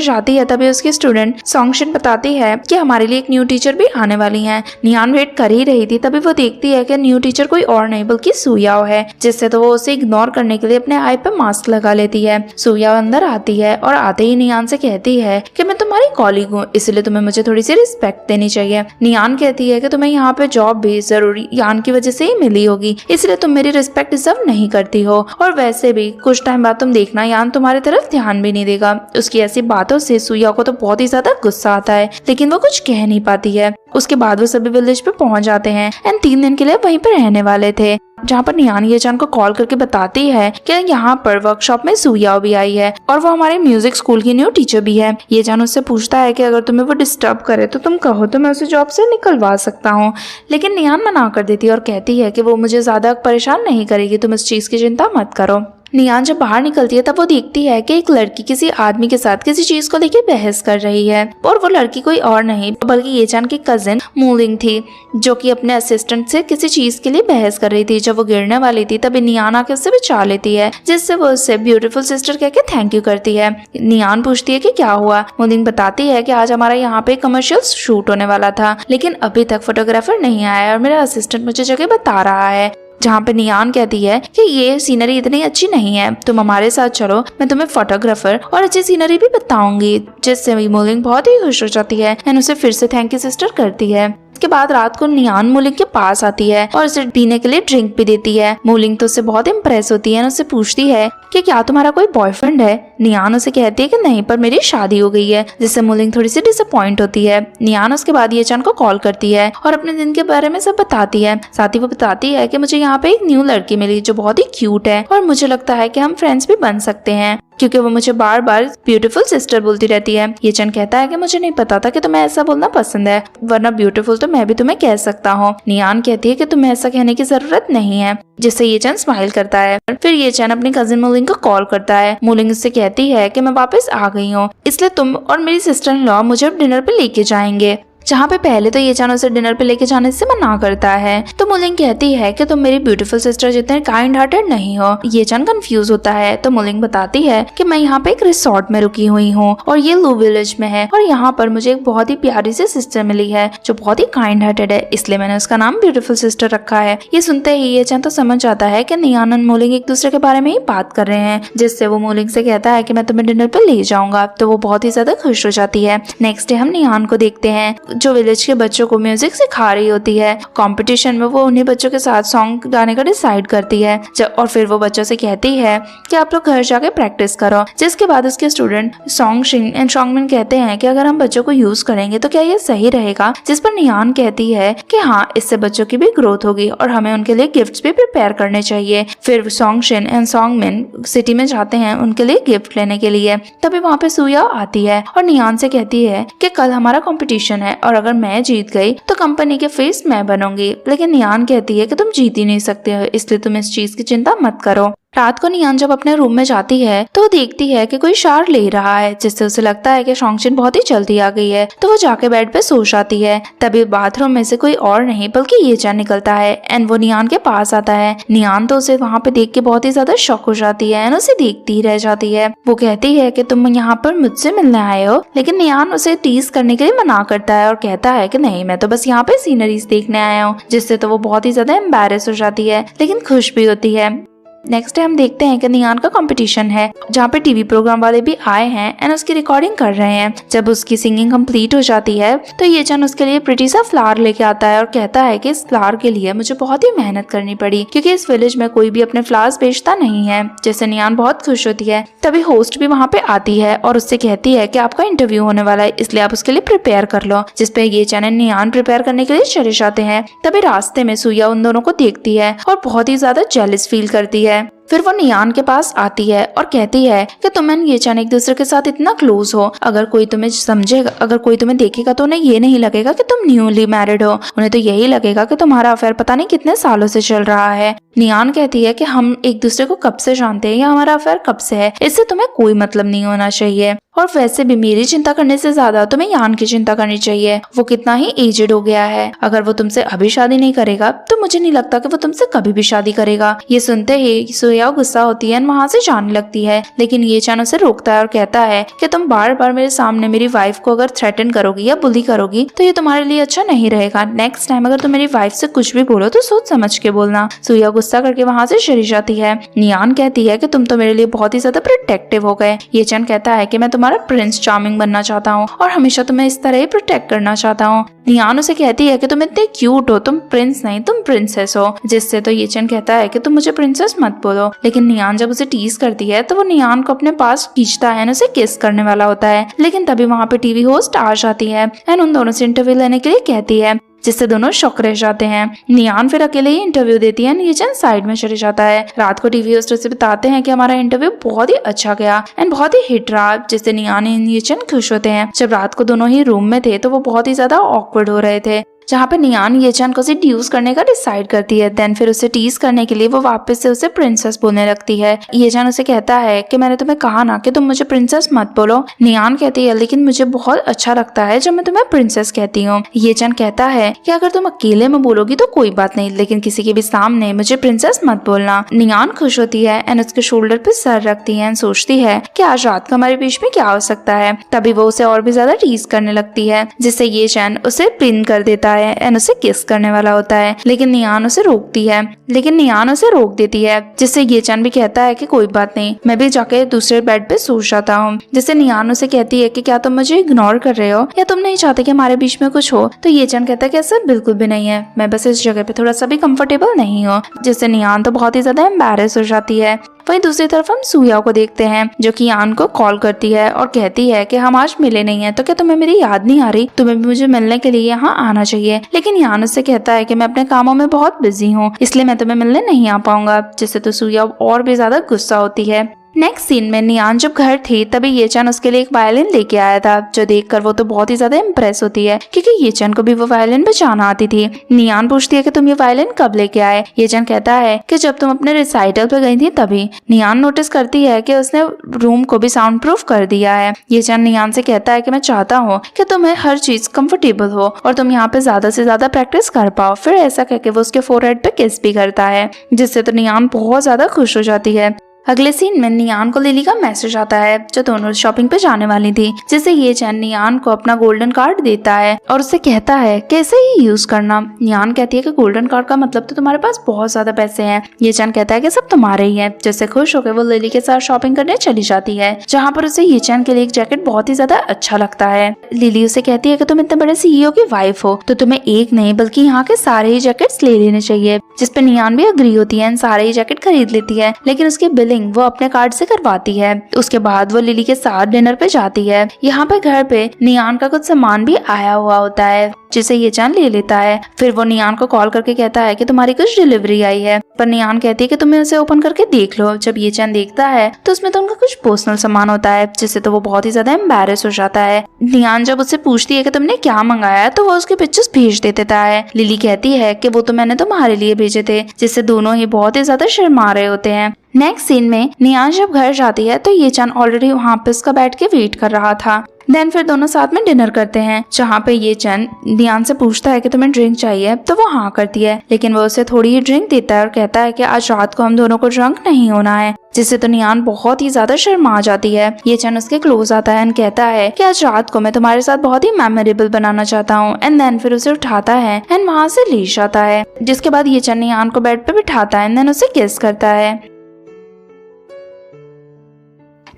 जाती है तभी उसकी स्टूडेंट सॉन्गशिन बताती है कि हमारे लिए एक न्यू टीचर भी आने वाली हैं। नियान वेट कर ही रही थी, तभी वो देखती है कि न्यू टीचर कोई और नहीं बल्कि सूयाओ है, जिससे तो वो उसे इग्नोर करने के लिए अपने आई पे मास्क लगा लेती है। सूयाओ अंदर आती है और आते ही नियान से कहती है कि मैं तुम्हारी कॉलीग हूँ, इसलिए तुम्हें मुझे थोड़ी सी रिस्पेक्ट देनी चाहिए। नियान कहती है कि तुम्हें यहाँ पे जॉब भी जरूरी यान की वजह से ही मिली होगी, इसलिए तुम मेरी रिस्पेक्ट डिजर्व नहीं करती हो, और वैसे भी कुछ टाइम बाद तुम देखना यान तुम्हारी तरफ ध्यान भी नहीं देगा। उसकी ऐसी बातों से सूया को तो बहुत ही ज्यादा गुस्सा आता है, लेकिन वो कुछ कह नहीं पाती है। उसके बाद वो सभी विलेज पे पहुंच जाते हैं एंड 3 दिन के लिए वहीं पर रहने वाले थे, जहाँ पर नियान ये चान को कॉल करके बताती है कि यहाँ पर वर्कशॉप में सूयाओ भी आई है और वो हमारे म्यूजिक स्कूल की न्यू टीचर भी है। ये चान उससे पूछता है कि अगर तुम्हें वो डिस्टर्ब करे तो तुम कहो तो मैं उसे जॉब से निकलवा सकता हूँ, लेकिन नियान मना कर देती है और कहती है कि वो मुझे ज्यादा परेशान नहीं करेगी, तुम इस चीज की चिंता मत करो। नियान जब बाहर निकलती है तब वो देखती है कि एक लड़की किसी आदमी के साथ किसी चीज को लेकर बहस कर रही है, और वो लड़की कोई और नहीं बल्कि ये चान की कजिन मूलिंग थी, जो कि अपने असिस्टेंट से किसी चीज के लिए बहस कर रही थी। जब वो गिरने वाली थी तभी नियान आके उससे बचा लेती है, जिससे वो उससे ब्यूटीफुल सिस्टर कह के थैंक यू करती है। नियान पूछती है कि क्या हुआ। मूलिंग बताती है कि आज हमारा यहाँ पे कमर्शियल शूट होने वाला था, लेकिन अभी तक फोटोग्राफर नहीं आया और मेरा असिस्टेंट मुझे जगह बता रहा है। जहाँ पे नियान कहती है कि ये सीनरी इतनी अच्छी नहीं है, तुम हमारे साथ चलो, मैं तुम्हें फोटोग्राफर और अच्छी सीनरी भी बताऊंगी, जिससे मूलिंग बहुत ही खुश हो जाती है एंड उसे फिर से थैंक यू सिस्टर करती है। इसके बाद रात को नियान मूलिंग के पास आती है और उसे पीने के लिए ड्रिंक भी देती है। मूलिंग तो उससे बहुत इम्प्रेस होती है और उससे पूछती है कि क्या तुम्हारा कोई बॉयफ्रेंड है। नियान उसे कहती है कि नहीं, पर मेरी शादी हो गई है, जिससे मूलिंग थोड़ी सी डिसअपॉइंट होती है। नियान उसके बाद ये चान को कॉल करती है और अपने दिन के बारे में सब बताती है। साथ ही वो बताती है कि मुझे यहाँ पे एक न्यू लड़की मिली जो बहुत ही क्यूट है और मुझे लगता है कि हम फ्रेंड्स भी बन सकते हैं। क्योंकि वो मुझे बार बार ब्यूटीफुल सिस्टर बोलती रहती है। ये चन कहता है कि मुझे नहीं पता था कि तुम्हें ऐसा बोलना पसंद है, वरना ब्यूटीफुल तो मैं भी तुम्हें कह सकता हूँ। नियान कहती है कि तुम्हें ऐसा कहने की जरूरत नहीं है, जिससे ये चन स्माइल करता है। फिर ये चन अपनी कजिन मुलिंग को कॉल करता है। मुलिंग उससे कहती है कि मैं वापस आ गई हूँ, इसलिए तुम और मेरी सिस्टर इन लॉ मुझे अब डिनर पे लेके जाएंगे। जहाँ पे पहले तो ये चन उसे डिनर पे लेके जाने से मना करता है, तो मुलिंग कहती है कि तुम मेरी ब्यूटीफुल सिस्टर जितने काइंड हार्टेड नहीं हो। ये चन कंफ्यूज होता है, तो मुलिंग बताती है कि मैं यहाँ पे एक रिसोर्ट में रुकी हुई हूँ और ये लू विलेज में है, और यहाँ पर मुझे एक बहुत ही प्यारी सी सिस्टर मिली है जो बहुत ही काइंड हार्टेड है, इसलिए मैंने उसका नाम ब्यूटीफुल सिस्टर रखा है। ये सुनते ही ये चन तो समझ जाता है कि नियान और मुलिंग एक दूसरे के बारे में ही बात कर रहे हैं, जिससे वो मुलिंग से कहता है कि मैं तुम्हें डिनर पे ले जाऊंगा। तो वो बहुत ही ज्यादा खुश हो जाती है। नेक्स्ट डे हम नियान को देखते हैं जो विलेज के बच्चों को म्यूजिक सिखा रही होती है। कंपटीशन में वो उन्हीं बच्चों के साथ सॉन्ग गाने का डिसाइड करती है और फिर वो बच्चों से कहती है कि आप लोग घर जाके प्रैक्टिस करो। जिसके बाद उसके स्टूडेंट सॉन्गमैन कहते हैं कि अगर हम बच्चों को यूज करेंगे तो क्या ये सही रहेगा, जिस पर नियान कहती है कि हाँ, इससे बच्चों की भी ग्रोथ होगी और हमें उनके लिए गिफ्ट्स भी प्रिपेयर करने चाहिए। फिर सॉन्गमैन सिटी में जाते हैं उनके लिए गिफ्ट लेने के लिए। तभी वहाँ पे सुया आती है और नियान से कहती है कि कल हमारा कंपटीशन है और अगर मैं जीत गई तो कंपनी के फेस मैं बनूंगी। लेकिन नियान कहती है कि तुम जीत ही नहीं सकते हो, इसलिए तुम इस चीज की चिंता मत करो। रात को नियान जब अपने रूम में जाती है तो वो देखती है कि कोई शार ले रहा है, जिससे उसे लगता है कि शॉन्गशिन बहुत ही जल्दी आ गई है, तो वो जाके बेड पे सो जाती है। तभी बाथरूम में से कोई और नहीं बल्कि ये चन निकलता है एंड वो नियान के पास आता है। नियान तो उसे वहाँ पे देख के बहुत ही ज्यादा शॉक हो जाती है एंड उसे देखती ही रह जाती है। वो कहती है कि तुम यहाँ पर मुझसे मिलने आए हो, लेकिन नियान उसे टीज करने के लिए मना करता है और कहता है कि नहीं, मैं तो बस यहाँ पे सीनरीज देखने आया हूँ, जिससे तो वो बहुत ही ज्यादा एम्बैरेस हो जाती है लेकिन खुश भी होती है। नेक्स्ट डे हम देखते हैं कि नियान का कंपटीशन है, जहाँ पे टीवी प्रोग्राम वाले भी आए हैं एंड उसकी रिकॉर्डिंग कर रहे हैं। जब उसकी सिंगिंग कंप्लीट हो जाती है तो ये चन उसके लिए प्रिटी सा फ्लावर लेके आता है और कहता है कि इस फ्लावर के लिए मुझे बहुत ही मेहनत करनी पड़ी, क्योंकि इस विलेज में कोई भी अपने फ्लावर्स बेचता नहीं है। जैसे नियान बहुत खुश होती है। तभी होस्ट भी वहाँ पे आती है और उससे कहती है कि आपका इंटरव्यू होने वाला है, इसलिए आप उसके लिए प्रिपेयर कर लो। जिसपे ये चन एंड नियान प्रिपेयर करने के लिए चले जाते हैं। तभी रास्ते में सुया उन दोनों को देखती है और बहुत ही ज्यादा जेलस फील करती है। फिर वो नियान के पास आती है और कहती है कि तुम एंड ये चन एक दूसरे के साथ इतना क्लोज हो, अगर कोई तुम्हें समझेगा, अगर कोई तुम्हें देखेगा तो उन्हें ये नहीं लगेगा कि तुम न्यूली मैरिड हो, उन्हें तो यही लगेगा कि तुम्हारा अफेयर पता नहीं कितने सालों से चल रहा है। नियान कहती है कि हम एक दूसरे को कब से जानते हैं या हमारा अफेयर कब से है, इससे तुम्हें कोई मतलब नहीं होना चाहिए, और वैसे भी मेरी चिंता करने से ज्यादा तुम्हें यान की चिंता करनी चाहिए। वो कितना ही एजेड हो गया है, अगर वो तुमसे अभी शादी नहीं करेगा तो मुझे नहीं लगता कि वो तुमसे कभी भी शादी करेगा। ये सुनते ही सुया गुस्सा होती है, वहाँ से जाने लगती है, लेकिन ये चन उसे रोकता है और कहता है कि तुम बार बार मेरे सामने मेरी वाइफ को अगर थ्रेटन करोगी या बुली करोगी तो ये तुम्हारे लिए अच्छा नहीं रहेगा। नेक्स्ट टाइम अगर तुम मेरी वाइफ से कुछ भी बोलो तो सोच समझ के बोलना। सुया गुस्सा करके वहाँ से चली जाती है। नियान कहती है कि तुम तो मेरे लिए बहुत ही ज्यादा प्रोटेक्टिव हो गए। ये चन कहता है कि मैं तुम्हारा प्रिंस चार्मिंग बनना चाहता हूँ और हमेशा तुम्हें इस तरह ही प्रोटेक्ट करना चाहता हूँ। नियान उसे कहती है कि तुम इतने क्यूट हो, तुम प्रिंस नहीं तुम प्रिंसेस हो, जिससे तो ये चन कहता है कि तुम मुझे प्रिंसेस मत बोलो। लेकिन नियान जब उसे टीज करती है तो वो नियान को अपने पास खींचता है, उसे किस करने वाला होता है, लेकिन तभी वहाँ पे टीवी होस्ट आ जाती है एंड उन दोनों से इंटरव्यू लेने के लिए कहती है, जिससे दोनों शॉक रह जाते हैं। नियान फिर अकेले ही इंटरव्यू देती है, ये चन साइड में चले जाता है। रात को टीवी होस्ट से बताते हैं कि हमारा इंटरव्यू बहुत ही अच्छा गया एंड बहुत ही हिट रहा, जिससे नियान एंड ये चन खुश होते हैं। जब रात को दोनों ही रूम में थे तो वो बहुत ही ज्यादा ऑकवर्ड हो रहे थे, जहाँ पे नियान ये चन को टीज करने का डिसाइड करती है। देन फिर उसे टीज करने के लिए वो वापस से उसे प्रिंसेस बोलने लगती है। ये चन उसे कहता है कि मैंने तुम्हें कहा ना कि तुम मुझे प्रिंसेस मत बोलो। नियान कहती है लेकिन मुझे बहुत अच्छा लगता है जब मैं तुम्हें प्रिंसेस कहती हूँ। ये चन कहता है कि अगर तुम अकेले में बोलोगी तो कोई बात नहीं, लेकिन किसी के भी सामने मुझे प्रिंसेस मत बोलना। नियान खुश होती है एंड उसके शोल्डर पे सर रखती है एंड सोचती है कि आज रात का हमारे बीच में क्या हो सकता है। तभी वो उसे और भी ज्यादा टीज करने लगती है, जिससे ये चन उसे पिन कर देता है एंड उसे किस करने वाला होता है, लेकिन नियान उसे रोक देती है, जिससे ये चन भी कहता है कि कोई बात नहीं, मैं भी जाके दूसरे बेड पे सो जाता हूँ। जिससे नियान उसे कहती है कि क्या तुम मुझे इग्नोर कर रहे हो या तुम नहीं चाहते कि हमारे बीच में कुछ हो। तो ये चन कहता है कि ऐसा बिल्कुल भी नहीं है, मैं बस इस जगह पे थोड़ा सा भी कंफर्टेबल नहीं हूँ। जिससे नियान तो बहुत ही ज्यादा एम्बैरेस हो जाती है। वहीं दूसरी तरफ हम सुया को देखते हैं, जो कि यान को कॉल करती है और कहती है कि हम आज मिले नहीं है, तो क्या तुम्हें मेरी याद नहीं आ रही, तुम्हें भी मुझे मिलने के लिए यहाँ आना चाहिए। लेकिन यान उससे कहता है कि मैं अपने कामों में बहुत बिजी हूँ, इसलिए मैं तुम्हें मिलने नहीं आ पाऊंगा। जिससे तो सुया और भी ज्यादा गुस्सा होती है। नेक्स्ट सीन में नियान जब घर थी तभी ये चैन उसके लिए एक वायलिन लेके आया था, जो देखकर वो तो बहुत ही ज्यादा इम्प्रेस होती है क्योंकि ये चैन को भी वो वायलिन बजाना आती थी। नियान पूछती है कि तुम ये वायलिन कब लेके आए। ये चैन कहता है कि जब तुम अपने रिसाइटल पे गई थी तभी। नियान नोटिस करती है कि उसने रूम को भी साउंड प्रूफ कर दिया है। ये चैन नियान से कहता है कि मैं चाहता हूँ कि तुम्हें हर चीज कंफर्टेबल हो और तुम यहाँ पे ज्यादा से ज्यादा प्रैक्टिस कर पाओ। फिर ऐसा कह के वो उसके फोरहेड पे किस भी करता है, जिससे तो नियान बहुत ज्यादा खुश हो जाती है। अगले सीन में नियान को लिली का मैसेज आता है जो दोनों शॉपिंग पे जाने वाली थी, जिससे ये चैन नियान को अपना गोल्डन कार्ड देता है और उससे कहता है कि इसे ही यूज करना। नियान कहती है कि गोल्डन कार्ड का मतलब तो तुम्हारे पास बहुत ज्यादा पैसे हैं। ये चैन कहता है कि सब तुम्हारे ही है, जिससे खुश होकर वो लिली के साथ शॉपिंग करने चली जाती है, जहाँ पर उसे ये चैन के लिए एक जैकेट बहुत ही ज्यादा अच्छा लगता है। लिली उसे कहती है कि तुम इतने बड़े CEO की वाइफ हो तो तुम्हें एक नहीं बल्कि यहाँ के सारे ही जैकेट्स ले लेने चाहिए, जिसपे नियान भी अग्री होती है, सारे ही जैकेट खरीद लेती है। लेकिन उसकी बिलिंग वो अपने कार्ड से करवाती है। उसके बाद वो लिली के साथ डिनर पे जाती है। यहाँ पे घर पे नियान का कुछ सामान भी आया हुआ होता है, जिसे ये चैन ले लेता है। फिर वो नियान को कॉल करके कहता है कि तुम्हारी कुछ डिलीवरी आई है, पर नियान कहती है कि तुम्हें उसे ओपन करके देख लो। जब ये चैन देखता है तो उसमें तो उनका कुछ पर्सनल सामान होता है, जिससे तो वो बहुत ही ज्यादा एम्बैरेस हो जाता है। नियान जब उससे पूछती है कि तुमने क्या मंगाया तो वो उसके पिक्चर्स भेज देता है। लिली कहती है कि वो तो मैंने तुम्हारे लिए भेजे थे, जिससे दोनों ही बहुत ही ज्यादा शर्मा रहे होते हैं। नेक्स्ट सीन में नियान जब घर जाती है तो ये चैन ऑलरेडी वहाँ पे उसका बैठ के वेट कर रहा था। देन फिर दोनों साथ में डिनर करते हैं, जहाँ पे ये चैन नियान से पूछता है कि तुम्हें ड्रिंक चाहिए, तो वो हाँ करती है, लेकिन वो उसे थोड़ी ही ड्रिंक देता है और कहता है कि आज रात को हम दोनों को ड्रंक नहीं होना है, जिससे तो नियान बहुत ही ज्यादा शर्मा जाती है। ये चैन उसके क्लोज आता है एंड कहता है कि आज रात को मैं तुम्हारे साथ बहुत ही मेमोरेबल बनाना चाहता हूँ। एंड देन फिर उसे उठाता है एंड वहाँ से ले जाता है, जिसके बाद ये चैन नियान को बेड पे बिठाता है एंड देन उसे किस करता है।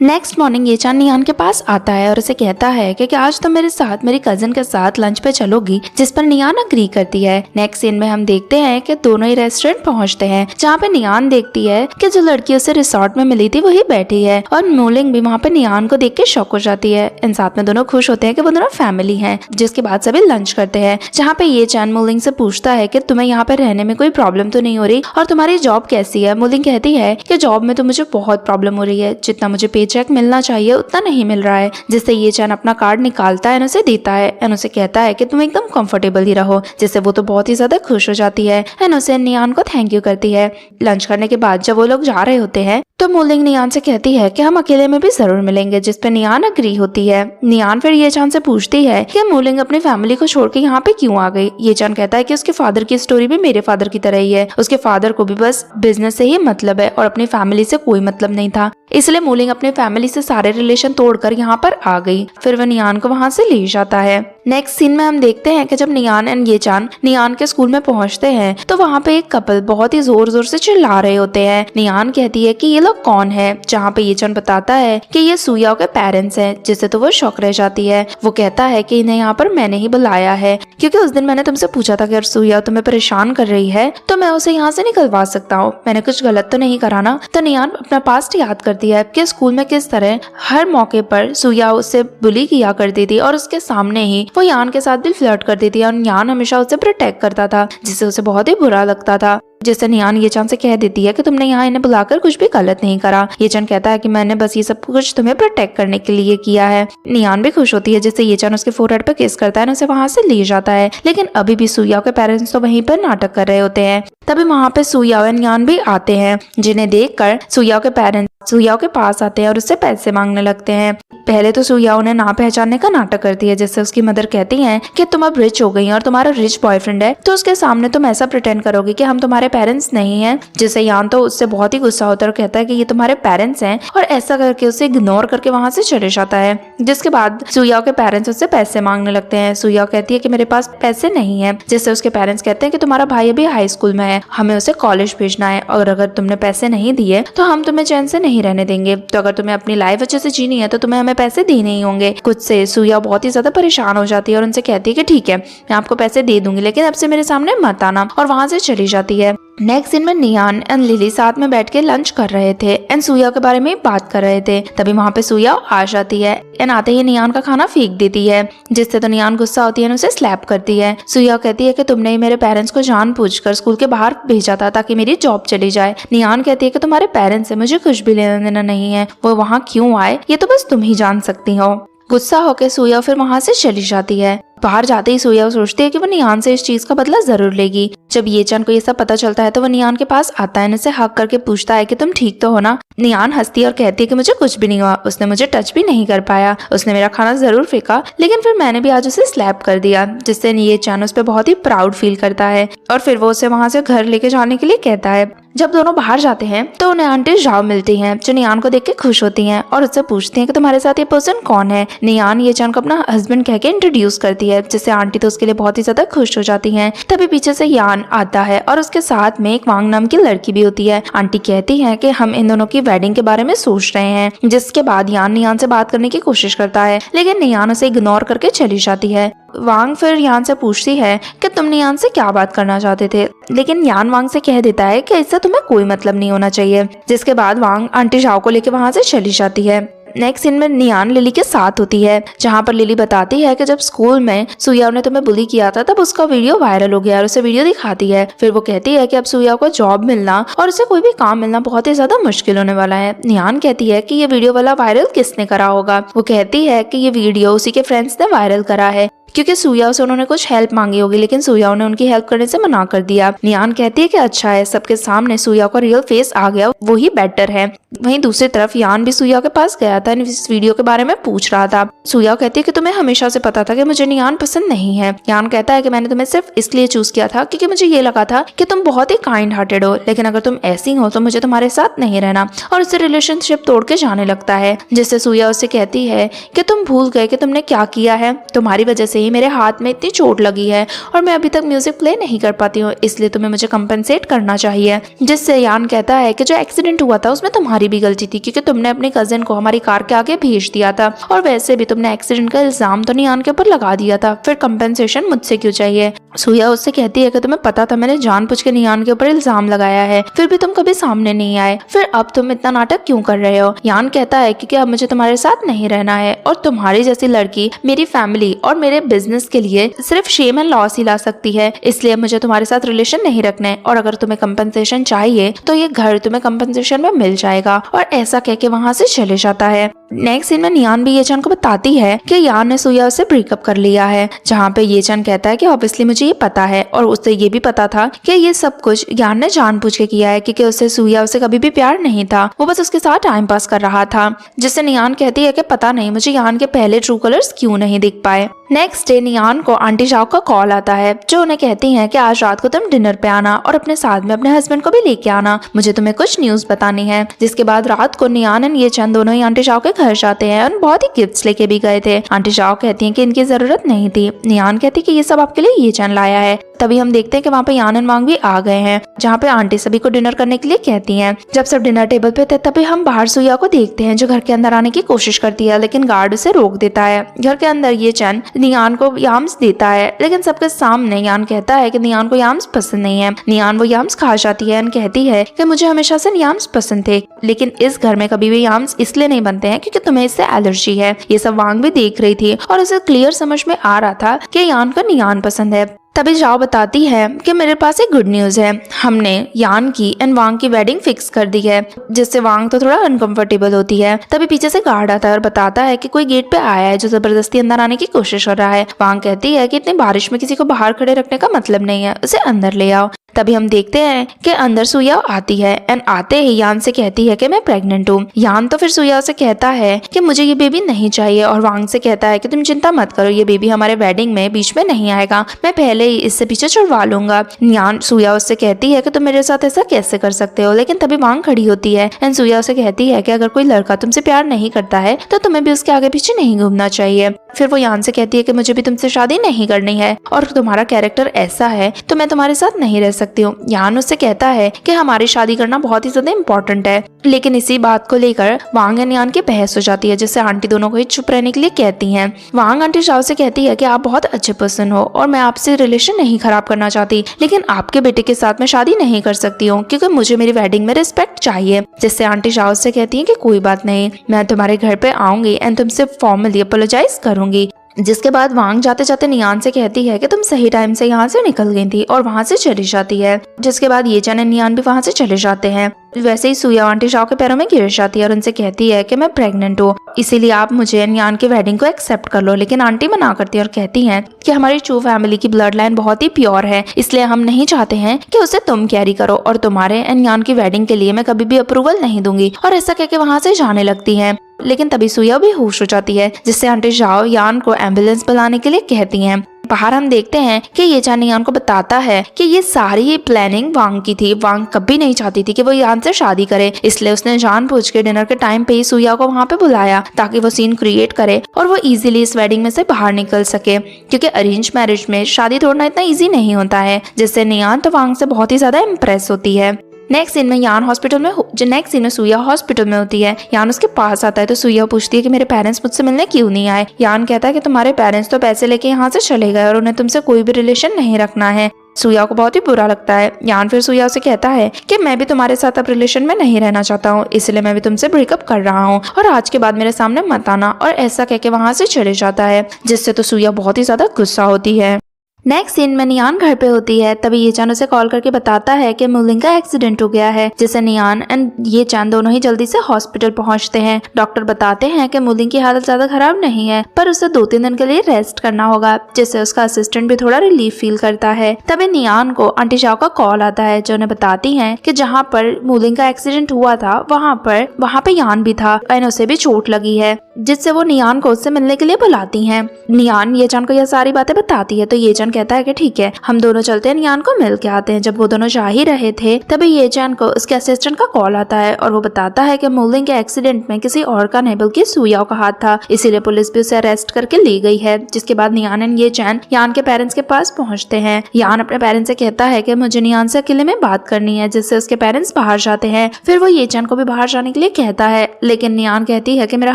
नेक्स्ट मॉर्निंग ये चैन नियान के पास आता है और उसे कहता है कि आज तुम मेरे साथ मेरी कजिन के साथ लंच पे चलोगी, जिस पर नियान अग्री करती है। नेक्स्ट सीन में हम देखते हैं कि दोनों ही रेस्टोरेंट पहुंचते हैं, जहाँ पे नियान देखती है कि जो लड़की उसे रिसोर्ट में मिली थी वही बैठी है और मोलिंग भी वहाँ पे नियान को देख के शॉक हो जाती है। इन साथ में दोनों खुश होते हैं कि वो दोनों फैमिली है। जिसके बाद सभी लंच करते हैं, जहाँ पे ये चैन मोलिंग से पूछता है कि तुम्हें यहाँ पे रहने में कोई प्रॉब्लम तो नहीं हो रही और तुम्हारी जॉब कैसी है। मोलिंग कहती है कि जॉब में तो मुझे बहुत प्रॉब्लम हो रही है, जितना मुझे चेक मिलना चाहिए उतना नहीं मिल रहा है। जिससे ये चैन अपना कार्ड निकालता है, उसे देता है एंड उसे कहता है कि तुम एकदम कंफर्टेबल ही रहो, जिससे वो तो बहुत ही ज्यादा खुश हो जाती है एंड उसे नियान को थैंक यू करती है। लंच करने के बाद जब वो लोग जा रहे होते हैं तो मोलिंग नियान से कहती है कि हम अकेले में भी जरूर मिलेंगे, जिसपे नियान अग्री होती है। नियान फिर ये चैन से पूछती है कि मोलिंग अपनी फैमिली को छोड़ के यहाँ पे क्यों आ गई। ये चैन कहता है कि उसके फादर की स्टोरी भी मेरे फादर की तरह ही है, उसके फादर को भी बस बिजनेस से ही मतलब है और अपनी फैमिली से कोई मतलब नहीं था, इसलिए मोलिंग अपनी फैमिली से सारे रिलेशन तोड़कर यहाँ पर आ गई। फिर वो नियान को वहाँ से ले जाता है। नेक्स्ट सीन में हम देखते हैं कि जब नियान एंड ये चैन नियान के स्कूल में पहुंचते हैं तो वहाँ पे एक कपल बहुत ही जोर जोर से चिल्ला रहे होते हैं। नियान कहती है कि ये लोग कौन है, जहाँ पे ये चैन बताता है कि ये सुयाओ के पेरेंट्स हैं, जिससे तो वो शौक रह जाती है। वो कहता है कि इन्हें यहाँ पर मैंने ही बुलाया है, क्योंकि उस दिन मैंने तुमसे पूछा था कि अगर सुयाओ तुम्हें परेशान कर रही है तो मैं उसे यहाँ से निकलवा सकता हूँ, मैंने कुछ गलत तो नहीं करा ना। तो नियान अपना पास्ट याद करती है कि स्कूल में किस तरह हर मौके पर सुयाओ उससे बुली किया करती थी और उसके सामने ही वो यान के साथ भी फ्लर्ट करती थी और यान हमेशा उसे प्रोटेक्ट करता था, जिससे उसे बहुत ही बुरा लगता था। जिससे नियान ये चैन से कह देती है कि तुमने यहाँ इन्हें बुलाकर कुछ भी गलत नहीं करा। ये चैन कहता है कि मैंने बस ये सब कुछ तुम्हें प्रोटेक्ट करने के लिए किया है। नियान भी खुश होती है, जिससे ये चैन उसके फोरहेड पर किस करता है और उसे वहाँ से ले जाता है। लेकिन अभी भी सुयाओ के पेरेंट्स तो वहीं पर नाटक कर रहे होते हैं। तभी वहाँ पे सुयाओ और नियान भी आते हैं, जिन्हें देखकर सुयाओ के पेरेंट्स सुयाओ के पास आते हैं और उससे पैसे मांगने लगते हैं। पहले तो सुयाओ ने ना पहचानने का नाटक करती है, जिससे उसकी मदर कहती हैं कि तुम अब रिच हो गई हैं और तुम्हारा रिच बॉयफ्रेंड है, तो उसके सामने तुम ऐसा प्रिटेंड करोगे कि हम तुम्हारे पेरेंट्स नहीं हैं। जिससे यान तो उससे बहुत ही गुस्सा होता है और कहता है कि ये तुम्हारे पेरेंट्स हैं, और ऐसा करके उसे इग्नोर करके वहाँ से चले जाता है। जिसके बाद सुयाओ के पेरेंट्स उससे पैसे मांगने लगते हैं। सुयाओ कहती है कि मेरे पास पैसे नहीं है, जिससे उसके पेरेंट्स कहते हैं कि तुम्हारा भाई अभी हाई स्कूल में है, हमें उसे कॉलेज भेजना है, और अगर तुमने पैसे नहीं दिए तो हम तुम्हें चैन से नहीं रहने देंगे। तो अगर तुम्हें अपनी लाइफ अच्छे से जीनी है तो तुम्हें हमें पैसे देने ही होंगे। कुछ से सुयाओ बहुत ही ज्यादा परेशान हो जाती है और उनसे कहती है कि ठीक है, मैं आपको पैसे दे दूंगी, लेकिन अब से मेरे सामने मत आना, और वहाँ से चली जाती है। नेक्स्ट सीन में नियान एंड लिली साथ में बैठ के लंच कर रहे थे एंड सूया के बारे में बात कर रहे थे। तभी वहाँ पे सूया आ जाती है एंड आते ही नियान का खाना फेंक देती है, जिससे तो नियान गुस्सा होती है, उसे स्लैप करती है। सूया कहती है कि तुमने ही मेरे पेरेंट्स को जानबूझकर स्कूल के बाहर भेजा था ताकि मेरी जॉब चली जाए। नियान कहती है कि तुम्हारे पेरेंट्स से मुझे कुछ भी लेना देना नहीं है, वो वहाँ क्यों आए ये तो बस तुम ही जान सकती हो। गुस्सा होकर सूया फिर वहाँ से चली जाती है। बाहर जाते ही सूया सोचती है कि वो नियान से इस चीज का बदला जरूर लेगी। जब ये चैन को ये सब पता चलता है तो वो नियान के पास आता है, उसे हक करके पूछता है कि तुम ठीक तो हो ना। नियान हंसती है और कहती है कि मुझे कुछ भी नहीं हुआ, उसने मुझे टच भी नहीं कर पाया, उसने मेरा खाना जरूर फेंका लेकिन फिर मैंने भी आज उसे स्लैप कर दिया, जिससे ये चैन उस पर बहुत ही प्राउड फील करता है और फिर वो उसे वहाँ से घर लेके जाने के लिए कहता है। जब दोनों बाहर जाते हैं तो उन्हें आंटी जाओ मिलती हैं, जो नियान को देख के खुश होती हैं और उससे पूछती हैं कि तुम्हारे साथ ये पर्सन कौन है। नियान ये चैन को अपना हस्बैंड कह के इंट्रोड्यूस करती है, जिससे आंटी तो उसके लिए बहुत ही ज्यादा खुश हो जाती हैं। तभी पीछे से यान आता है और उसके साथ में एक वांग नाम की लड़की भी होती है। आंटी कहती है कि हम इन दोनों की वेडिंग के बारे में सोच रहे हैं, जिसके बाद यान नियान से बात करने की कोशिश करता है लेकिन नियान उसे इग्नोर करके चली जाती है। वांग फिर यान से पूछती है कि तुम नियान से क्या बात करना चाहते थे, लेकिन यान वांग से कह देता है कि इससे तुम्हें कोई मतलब नहीं होना चाहिए, जिसके बाद वांग आंटी जाओ को लेकर वहाँ से चली जाती है। नेक्स्ट सीन में नियान लिली के साथ होती है, जहाँ पर लिली बताती है कि जब स्कूल में सूया ने तुम्हें बुली किया था तब उसका वीडियो वायरल हो गया और उसे वीडियो दिखाती है। फिर वो कहती है कि अब सूया को जॉब मिलना और उसे कोई भी काम मिलना बहुत ही ज्यादा मुश्किल होने वाला है। नियान कहती है कि ये वीडियो वाला वायरल किसने करा होगा। वो कहती है कि ये वीडियो उसी के फ्रेंड्स ने वायरल करा है, क्योंकि सूया से उन्होंने कुछ हेल्प मांगी होगी लेकिन सूया ने उनकी हेल्प करने से मना कर दिया। नियान कहती है कि अच्छा है, सबके सामने सूया का रियल फेस आ गया, वो ही बेटर है। वहीं दूसरी तरफ यान भी सूया के पास गया था, इस वीडियो के बारे में पूछ रहा था। सूया कहती है कि तुम्हें हमेशा से पता था कि मुझे नियान पसंद नहीं है। यान कहता है कि मैंने तुम्हें सिर्फ इसलिए चूज किया था क्योंकि मुझे ये लगा था कि तुम बहुत ही काइंड हार्टेड हो, लेकिन अगर तुम ऐसी हो तो मुझे तुम्हारे साथ नहीं रहना, और उससे रिलेशनशिप तोड़ के जाने लगता है। जिससे सूया उससे कहती है कि तुम भूल गए कि तुमने क्या किया है, तुम्हारी वजह से ही मेरे हाथ में इतनी चोट लगी है और मैं अभी तक म्यूजिक प्ले नहीं कर पाती हूँ, इसलिए तुम्हें मुझे कंपेंसेट करना चाहिए। जिससे यान कहता है कि जो एक्सीडेंट हुआ था उसमें तुम्हारी भी गलती थी, क्योंकि तुमने अपने कजिन को हमारी कार के आगे भेज दिया था और वैसे भी तुमने एक्सीडेंट का इल्जाम तो नियान के ऊपर लगा दिया था, फिर कंपेंसेशन मुझसे क्यों चाहिए। सूया उससे कहती है कि तुम्हें पता था मैंने जानबूझ के नियान के ऊपर इल्जाम लगाया है, फिर भी तुम कभी सामने नहीं आए, फिर अब तुम इतना नाटक क्यों कर रहे हो। यान कहता है क्योंकि अब मुझे तुम्हारे साथ नहीं रहना है और तुम्हारी जैसी लड़की मेरी फैमिली और मेरे बिजनेस के लिए सिर्फ शेम एंड लॉस ही ला सकती है, इसलिए मुझे तुम्हारे साथ रिलेशन नहीं रखने, और अगर तुम्हें कंपनसेशन चाहिए तो ये घर तुम्हें कंपनसेशन में मिल जाएगा। और ऐसा कह के वहाँ से चले जाता है। नेक्स्ट सीन में नियान भी ये चैन को बताती है कि यान ने सूया से ब्रेकअप कर लिया है, जहाँ पे ये चैन कहता है कि ऑब्वियसली मुझे ये पता है, और उससे ये भी पता था कि ये सब कुछ यान ने जानबूझ के किया है, क्योंकि उससे सूया उसे कभी भी प्यार नहीं था, वो बस उसके साथ टाइम पास कर रहा था। जिससे नियान कहती है कि पता नहीं मुझे यान के पहले ट्रू कलर्स क्यों नहीं दिख पाए। नेक्स्ट डे नियान को आंटी जाओ का कॉल आता है, जो उन्हें कहती हैं कि आज रात को तुम डिनर पे आना और अपने साथ में अपने हस्बैंड को भी लेके आना, मुझे तुम्हें कुछ न्यूज बतानी है। जिसके बाद रात को नियान और ये चंद दोनों ही आंटी जाओ के घर जाते हैं और बहुत ही गिफ्ट्स लेके भी गए थे। आंटी जाओ कहती हैं कि इनकी जरूरत नहीं थी। नियान कहती कि ये सब आपके लिए ये चैन लाया है। तभी हम देखते हैं कि वहाँ पे यान एंड वांग भी आ गए हैं, जहाँ पे आंटी सभी को डिनर करने के लिए कहती हैं। जब सब डिनर टेबल पे थे तभी हम बाहर सूया को देखते हैं, जो घर के अंदर आने की कोशिश करती है, लेकिन गार्ड उसे रोक देता है। घर के अंदर ये चैन नियान को याम्स देता है, लेकिन सबके सामने यान कहता है कि नियान को याम्स पसंद नहीं है। नियान वो याम्स खा जाती है और कहती है कि मुझे हमेशा से याम्स पसंद थे, लेकिन इस घर में कभी भी याम्स इसलिए नहीं बनते हैं क्योंकि तुम्हें इससे एलर्जी है। ये सब वांग भी देख रही थी और उसे क्लियर समझ में आ रहा था कि यान को नियान पसंद है। तभी जाओ बताती है कि मेरे पास एक गुड न्यूज है, हमने यान की एंड वांग की वेडिंग फिक्स कर दी है, जिससे वांग तो थोड़ा अनकंफर्टेबल होती है। तभी पीछे से गार्ड आता है और बताता है कि कोई गेट पे आया है जो जबरदस्ती अंदर आने की कोशिश कर रहा है। वांग कहती है कि इतनी बारिश में किसी को बाहर खड़े रखने का मतलब नहीं है, उसे अंदर ले आओ। तभी हम देखते हैं कि अंदर सूया आती है एंड आते ही यान से कहती है कि मैं प्रेग्नेंट हूँ। यान तो फिर सूया से कहता है कि मुझे ये बेबी नहीं चाहिए, और वांग से कहता है कि तुम चिंता मत करो, ये बेबी हमारे वेडिंग में बीच में नहीं आएगा, मैं पहले ही इससे पीछे छुड़वा लूंगा। यान सूया उससे कहती है कि तुम मेरे साथ ऐसा कैसे कर सकते हो, लेकिन तभी वांग खड़ी होती है एंड सूया उसे कहती है कि अगर कोई लड़का तुमसे प्यार नहीं करता है तो तुम्हें भी उसके आगे पीछे नहीं घूमना चाहिए। फिर वो यान से कहती है कि मुझे भी तुमसे शादी नहीं करनी है और तुम्हारा कैरेक्टर ऐसा है तो मैं तुम्हारे साथ नहीं रह सकती हूँ। यान उससे कहता है कि हमारी शादी करना बहुत ही ज्यादा इम्पोर्टेंट है, लेकिन इसी बात को लेकर वांग एंड यान की बहस हो जाती है, जिससे आंटी दोनों को ही चुप रहने के लिए कहती हैं। वांग आंटी शाओ से कहती है कि आप बहुत अच्छे पर्सन हो और मैं आपसे रिलेशन नहीं खराब करना चाहती, लेकिन आपके बेटे के साथ मैं शादी नहीं कर सकती हूँ क्योंकि मुझे मेरी वेडिंग में रिस्पेक्ट चाहिए। जिससे आंटी शाओ से कहती है कि कोई बात नहीं, मैं तुम्हारे घर पे आऊंगी एंड तुमसे फॉर्मली अपोलोजाइज करूंगी। जिसके बाद वांग जाते जाते नियान से कहती है कि तुम सही टाइम से यहाँ से निकल गई थी और वहाँ से चली जाती है। जिसके बाद ये चैन नियान भी वहाँ से चले जाते हैं। वैसे ही सुया आंटी शाओ के पैरों में गिर जाती है और उनसे कहती है कि मैं प्रेग्नेंट हूँ, इसीलिए आप मुझे नियान की वेडिंग को एक्सेप्ट कर लो। लेकिन आंटी मना करती है और कहती हैं कि हमारी चू फैमिली की ब्लड लाइन बहुत ही प्योर है, इसलिए हम नहीं चाहते हैं कि उसे तुम कैरी करो और तुम्हारे एंड यान की वेडिंग के लिए मैं कभी भी अप्रूवल नहीं दूंगी। और ऐसा कहकर वहाँ से जाने लगती है। लेकिन तभी सुया भी होश हो जाती है, जिससे आंटी शाओ यान को एम्बुलेंस बुलाने के लिए कहती हैं। बाहर हम देखते हैं कि ये चान यान को बताता है कि ये सारी प्लानिंग वांग की थी। वांग कभी नहीं चाहती थी कि वो यान से शादी करे, इसलिए उसने जानबूझ के डिनर के टाइम पे ही सुया को वहाँ पे बुलाया ताकि वो सीन क्रिएट करे और वो इजीली इस वेडिंग में से बाहर निकल सके, क्योंकि अरेंज मैरिज में शादी तोड़ना इतना इजी नहीं होता है। जिससे नियान तो वांग से बहुत ही ज्यादा इम्प्रेस होती है। नेक्स्ट सीन में यान हॉस्पिटल में नेक्स्ट सीन में सुया हॉस्पिटल में होती है। यान उसके पास आता है तो सुया पूछती है कि मेरे पेरेंट्स मुझसे मिलने क्यों नहीं आए। यान कहता है कि तुम्हारे पेरेंट्स तो पैसे लेके यहाँ से चले गए और उन्हें तुमसे कोई भी रिलेशन नहीं रखना है। सुया को बहुत ही बुरा लगता है। यान फिर सुया से कहता है कि मैं भी तुम्हारे साथ अब रिलेशन में नहीं रहना चाहता हूँ, इसलिए मैं भी तुमसे ब्रेकअप कर रहा हूँ और आज के बाद मेरे सामने मत आना। और ऐसा कहके वहाँ से चले जाता है, जिससे तो सुया बहुत ही ज्यादा गुस्सा होती है। नेक्स्ट सीन में नियान घर पे होती है। तभी ये चान उसे कॉल करके बताता है कि मुलिंग का एक्सीडेंट हो गया है, जिससे नियान एंड ये चान दोनों ही जल्दी से हॉस्पिटल पहुंचते हैं। डॉक्टर बताते हैं कि मुलिंग की हालत ज्यादा खराब नहीं है, पर उसे 2-3 दिन के लिए रेस्ट करना होगा, जिससे उसका असिस्टेंट भी थोड़ा रिलीफ फील करता है। तभी नियान को आंटी शाओ का कॉल आता है, जो उन्हें बताती है कि जहाँ पर मुलिंग का एक्सीडेंट हुआ था वहाँ पे यान भी था एंड उसे भी चोट लगी है, जिससे वो नियान को उससे मिलने के लिए बुलाती हैं। नियान ये चान को यह सारी बातें बताती है तो ये चान कहता है कि ठीक है, हम दोनों चलते हैं, नियान को मिल के आते हैं। जब वो दोनों जा ही रहे थे तभी ये चान को उसके असिस्टेंट का कॉल आता है और वो बताता है कि मुलिंग के एक्सीडेंट में किसी और का नहीं बल्कि सुया का हाथ था, इसीलिए पुलिस भी उसे अरेस्ट करके ले गई है। जिसके बाद नियान एंड ये चान यान के पेरेंट्स के पास पहुंचते हैं। यान अपने पेरेंट्स से कहता है कि मुझे नियान से अकेले में बात करनी है, जिससे उसके पेरेंट्स बाहर जाते हैं। फिर वो ये चान को भी बाहर जाने के लिए कहता है, लेकिन नियान कहती है कि मेरा